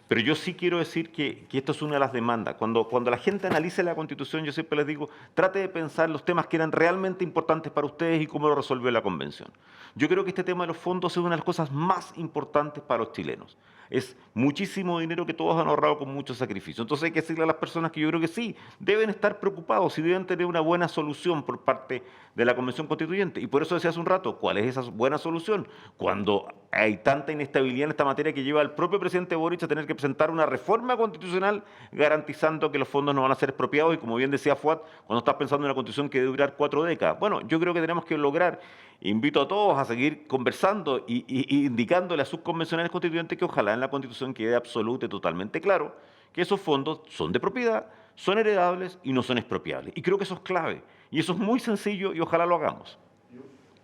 Pero yo sí quiero decir que esto es una de las demandas. Cuando la gente analice la Constitución, yo siempre les digo, trate de pensar los temas que eran realmente importantes para ustedes y cómo lo resolvió la Convención. Yo creo que este tema de los fondos es una de las cosas más importantes para los chilenos. Es muchísimo dinero que todos han ahorrado con mucho sacrificio. Entonces hay que decirle a las personas que yo creo que sí, deben estar preocupados y deben tener una buena solución por parte de la Convención Constituyente. Y por eso decía hace un rato, ¿cuál es esa buena solución? Cuando hay tanta inestabilidad en esta materia que lleva al propio presidente Boric a tener que presentar una reforma constitucional garantizando que los fondos no van a ser expropiados, y como bien decía Fuad, cuando estás pensando en una constitución que debe durar 4 décadas. Bueno, yo creo que tenemos que lograr, invito a todos a seguir conversando y indicándole a sus convencionales constituyentes que ojalá en la Constitución quede absoluto y totalmente claro que esos fondos son de propiedad, son heredables y no son expropiables. Y creo que eso es clave, y eso es muy sencillo y ojalá lo hagamos.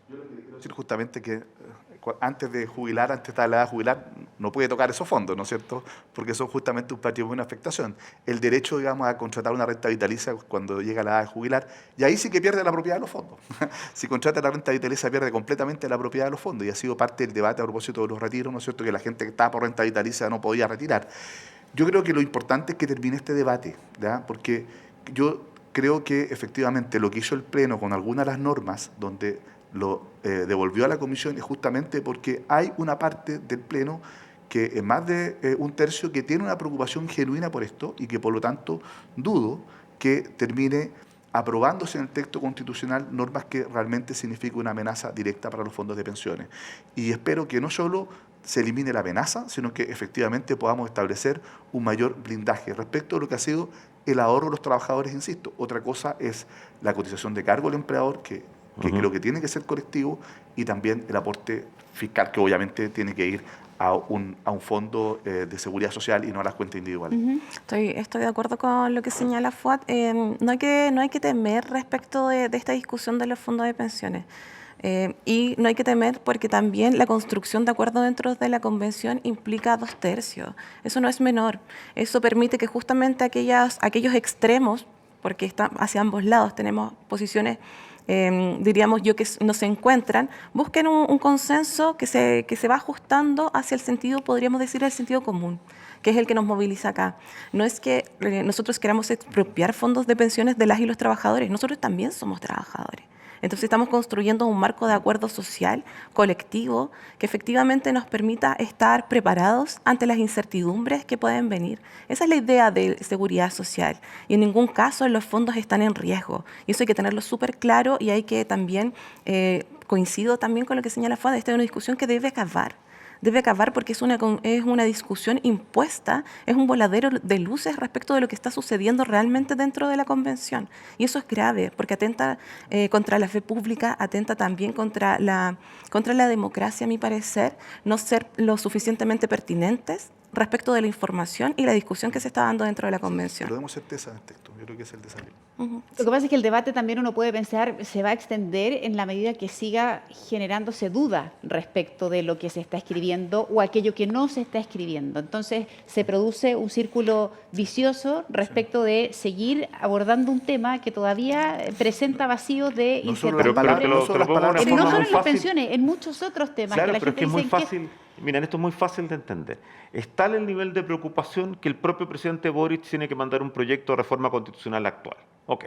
Yo lo que quiero decir justamente que antes de jubilar, antes de la edad de jubilar, no puede tocar esos fondos, ¿no es cierto? Porque son justamente un patrimonio de afectación. El derecho, digamos, a contratar una renta vitalicia cuando llega la edad de jubilar, y ahí sí que pierde la propiedad de los fondos. Si contrata la renta vitalicia, pierde completamente la propiedad de los fondos, y ha sido parte del debate a propósito de los retiros, ¿no es cierto?, que la gente que estaba por renta vitalicia no podía retirar. Yo creo que lo importante es que termine este debate, ¿ya? Porque yo creo que efectivamente lo que hizo el Pleno con algunas de las normas, donde lo devolvió a la Comisión, es justamente porque hay una parte del Pleno que es más de un tercio que tiene una preocupación genuina por esto, y que por lo tanto dudo que termine aprobándose en el texto constitucional normas que realmente signifiquen una amenaza directa para los fondos de pensiones. Y espero que no solo se elimine la amenaza, sino que efectivamente podamos establecer un mayor blindaje respecto a lo que ha sido el ahorro de los trabajadores, insisto. Otra cosa es la cotización de cargo del empleador, que creo que tiene que ser colectivo, y también el aporte fiscal, que obviamente tiene que ir a un fondo de seguridad social y no a las cuentas individuales. Estoy de acuerdo con lo que señala Fuad. No hay que temer respecto de esta discusión de los fondos de pensiones. Y no hay que temer porque también la construcción de acuerdo dentro de la Convención implica 2/3. Eso no es menor. Eso permite que justamente aquellos extremos, porque está hacia ambos lados, tenemos posiciones, diríamos yo, que no se encuentran, busquen un consenso que se va ajustando hacia el sentido, podríamos decir, el sentido común, que es el que nos moviliza acá. No es que nosotros queramos expropiar fondos de pensiones de las y los trabajadores, nosotros también somos trabajadores. Entonces estamos construyendo un marco de acuerdo social, colectivo, que efectivamente nos permita estar preparados ante las incertidumbres que pueden venir. Esa es la idea de seguridad social, y en ningún caso los fondos están en riesgo. Y eso hay que tenerlo súper claro, y hay que también, coincido también con lo que señala Fuad, esta es una discusión que debe acabar. debe acabar porque es una discusión impuesta, es un voladero de luces respecto de lo que está sucediendo realmente dentro de la convención. Y eso es grave, porque atenta contra la fe pública, atenta también contra la democracia, a mi parecer, no ser lo suficientemente pertinentes respecto de la información y la discusión que se está dando dentro de la convención. Pero demos certeza en el texto, yo creo que es el desafío. Lo que pasa es que el debate también uno puede pensar se va a extender en la medida que siga generándose duda respecto de lo que se está escribiendo o aquello que no se está escribiendo. Entonces se produce un círculo vicioso respecto de seguir abordando un tema que todavía presenta vacíos de incertidumbre. Pero te lo pongo de una No forma solo muy en las fácil. pensiones, en muchos otros temas. Claro, que la pero es gente que es muy dice que fácil. Miren, esto es muy fácil de entender. Es tal el nivel de preocupación que el propio presidente Boric tiene que mandar un proyecto de reforma constitucional actual. Ok.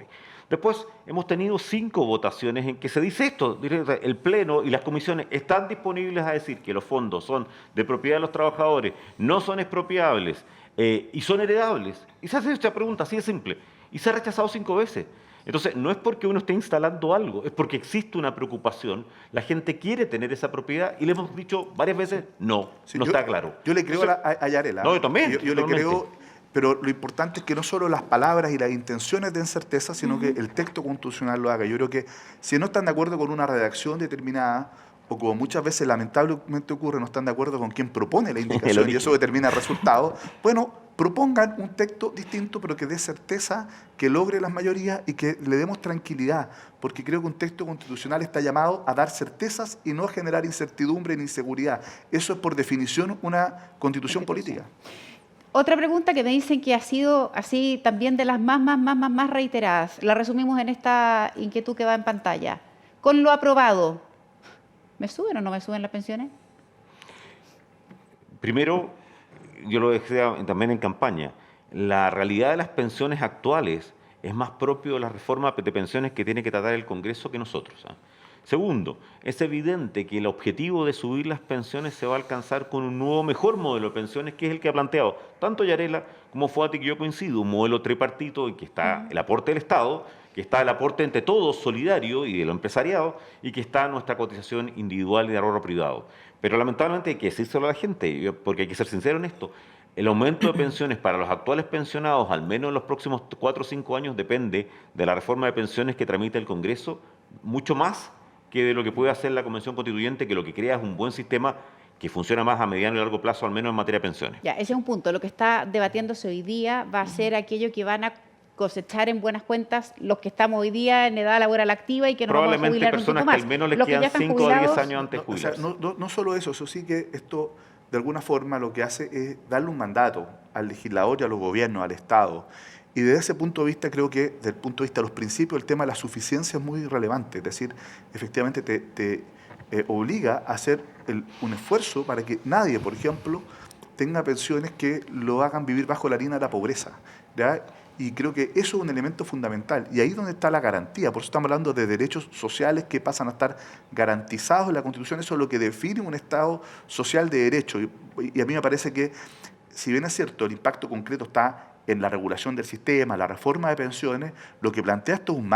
Después hemos tenido 5 votaciones en que se dice esto. El Pleno y las comisiones están disponibles a decir que los fondos son de propiedad de los trabajadores, no son expropiables y son heredables. Y se hace esta pregunta así de simple. Y se ha rechazado 5 veces. Entonces, no es porque uno esté instalando algo, es porque existe una preocupación, la gente quiere tener esa propiedad y le hemos dicho varias veces, no, Sí, no está claro. Yo le creo a Yarela. No, yo también, Yo le totalmente. creo, pero lo importante es que no solo las palabras y las intenciones den certeza, sino que el texto constitucional lo haga. Yo creo que si no están de acuerdo con una redacción determinada, o como muchas veces lamentablemente ocurre, no están de acuerdo con quien propone la indicación y eso determina el resultado, bueno, propongan un texto distinto, pero que dé certeza, que logre las mayorías y que le demos tranquilidad, porque creo que un texto constitucional está llamado a dar certezas y no a generar incertidumbre ni inseguridad. Eso es por definición una constitución política. otra pregunta que me dicen que ha sido así también de las más reiteradas. La resumimos en esta inquietud que va en pantalla. Con lo aprobado, ¿me suben o no me suben las pensiones? Primero, yo lo decía también en campaña, la realidad de las pensiones actuales es más propio de la reforma de pensiones que tiene que tratar el Congreso que nosotros. Segundo, es evidente que el objetivo de subir las pensiones se va a alcanzar con un nuevo, mejor modelo de pensiones, que es el que ha planteado tanto Yarela como Foati, que yo coincido, un modelo tripartito en que está el aporte del Estado, que está el aporte entre todos solidario y de lo empresariado, y que está nuestra cotización individual y de ahorro privado. Pero lamentablemente hay que decírselo a la gente, porque hay que ser sincero en esto. El aumento de pensiones para los actuales pensionados, al menos en los próximos 4 o 5 años, depende de la reforma de pensiones que tramita el Congreso, mucho más que de lo que puede hacer la Convención Constituyente, que lo que crea es un buen sistema que funciona más a mediano y largo plazo, al menos en materia de pensiones. Ya, ese es un punto. Lo que está debatiéndose hoy día va a ser aquello que van a cosechar en buenas cuentas los que estamos hoy día en edad laboral activa y que no vamos a jubilar un Probablemente tiempo personas más. que al menos les Los que ya quedan están 5 o 10 jubilados, años antes de O sea, jubilarse. no solo eso sí que esto de alguna forma lo que hace es darle un mandato al legislador y a los gobiernos, al Estado. Y desde ese punto de vista creo que desde el punto de vista de los principios el tema de la suficiencia es muy relevante. Es decir, efectivamente te obliga a hacer un esfuerzo para que nadie, por ejemplo, tenga pensiones que lo hagan vivir bajo la línea de la pobreza, ¿ya? Y creo que eso es un elemento fundamental. Y ahí es donde está la garantía. Por eso estamos hablando de derechos sociales que pasan a estar garantizados en la Constitución. Eso es lo que define un Estado social de derecho. Y a mí me parece que, si bien es cierto, el impacto concreto está en la regulación del sistema, la reforma de pensiones, lo que plantea esto es un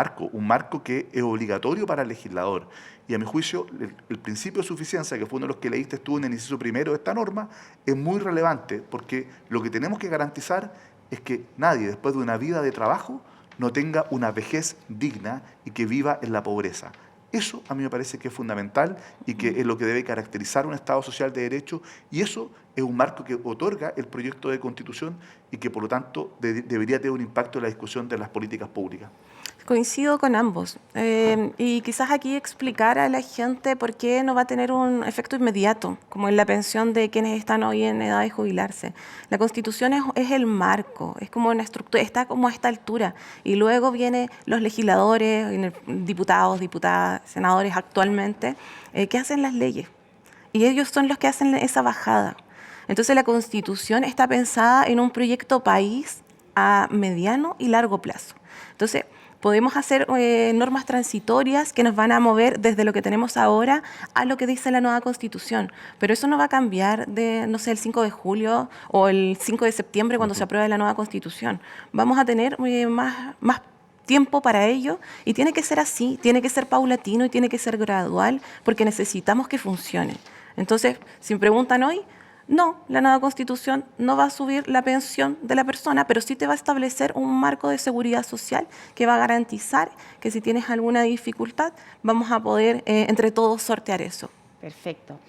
marco que es obligatorio para el legislador. Y a mi juicio, el principio de suficiencia, que fue uno de los que leíste tú en el inciso primero de esta norma, es muy relevante, porque lo que tenemos que garantizar es que nadie, después de una vida de trabajo, no tenga una vejez digna y que viva en la pobreza. Eso a mí me parece que es fundamental y que es lo que debe caracterizar un Estado social de derecho, y eso es un marco que otorga el proyecto de Constitución y que por lo tanto debería tener un impacto en la discusión de las políticas públicas. Coincido con ambos. Y quizás aquí explicar a la gente por qué no va a tener un efecto inmediato, como en la pensión de quienes están hoy en edad de jubilarse. La Constitución es el marco, es como una estructura, está como a esta altura. Y luego vienen los legisladores, diputados, diputadas, senadores actualmente, que hacen las leyes. Y ellos son los que hacen esa bajada. Entonces la Constitución está pensada en un proyecto país a mediano y largo plazo. Entonces, podemos hacer normas transitorias que nos van a mover desde lo que tenemos ahora a lo que dice la nueva Constitución. Pero eso no va a cambiar de, no sé, el 5 de julio o el 5 de septiembre cuando se apruebe la nueva Constitución. Vamos a tener más tiempo para ello y tiene que ser así, tiene que ser paulatino y tiene que ser gradual porque necesitamos que funcione. Entonces, si me preguntan hoy, no, la nueva Constitución no va a subir la pensión de la persona, pero sí te va a establecer un marco de seguridad social que va a garantizar que si tienes alguna dificultad, vamos a poder entre todos sortear eso. Perfecto.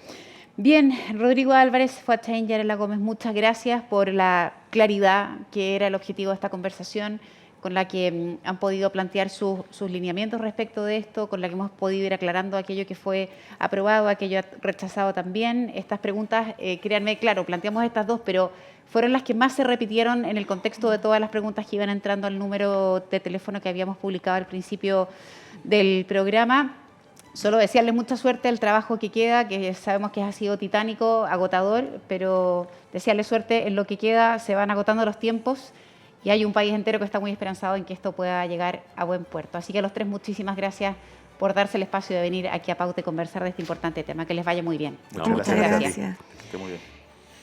Bien, Rodrigo Álvarez, Fuachain, Yarela Gómez, muchas gracias por la claridad que era el objetivo de esta conversación, con la que han podido plantear sus lineamientos respecto de esto, con la que hemos podido ir aclarando aquello que fue aprobado, aquello rechazado también. Estas preguntas, créanme, claro, planteamos estas dos, pero fueron las que más se repitieron en el contexto de todas las preguntas que iban entrando al número de teléfono que habíamos publicado al principio del programa. Solo desearles mucha suerte al trabajo que queda, que sabemos que ha sido titánico, agotador, pero desearles suerte en lo que queda. Se van agotando los tiempos y hay un país entero que está muy esperanzado en que esto pueda llegar a buen puerto. Así que a los tres, muchísimas gracias por darse el espacio de venir aquí a Pauta y conversar de este importante tema. Que les vaya muy bien. Muchas gracias. Esté muy bien.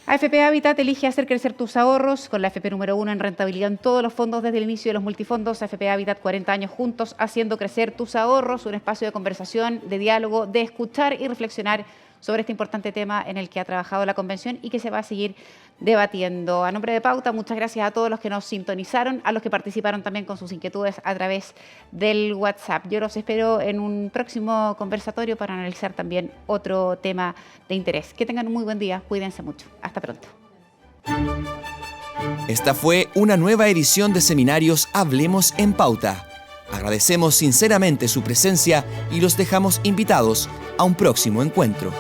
AFP Habitat elige hacer crecer tus ahorros con la AFP número 1 en rentabilidad en todos los fondos desde el inicio de los multifondos. AFP Habitat, 40 años juntos haciendo crecer tus ahorros, un espacio de conversación, de diálogo, de escuchar y reflexionar sobre este importante tema en el que ha trabajado la convención y que se va a seguir debatiendo. A nombre de Pauta, muchas gracias a todos los que nos sintonizaron, a los que participaron también con sus inquietudes a través del WhatsApp. Yo los espero en un próximo conversatorio para analizar también otro tema de interés. Que tengan un muy buen día, cuídense mucho. Hasta pronto. Esta fue una nueva edición de Seminarios Hablemos en Pauta. Agradecemos sinceramente su presencia y los dejamos invitados a un próximo encuentro.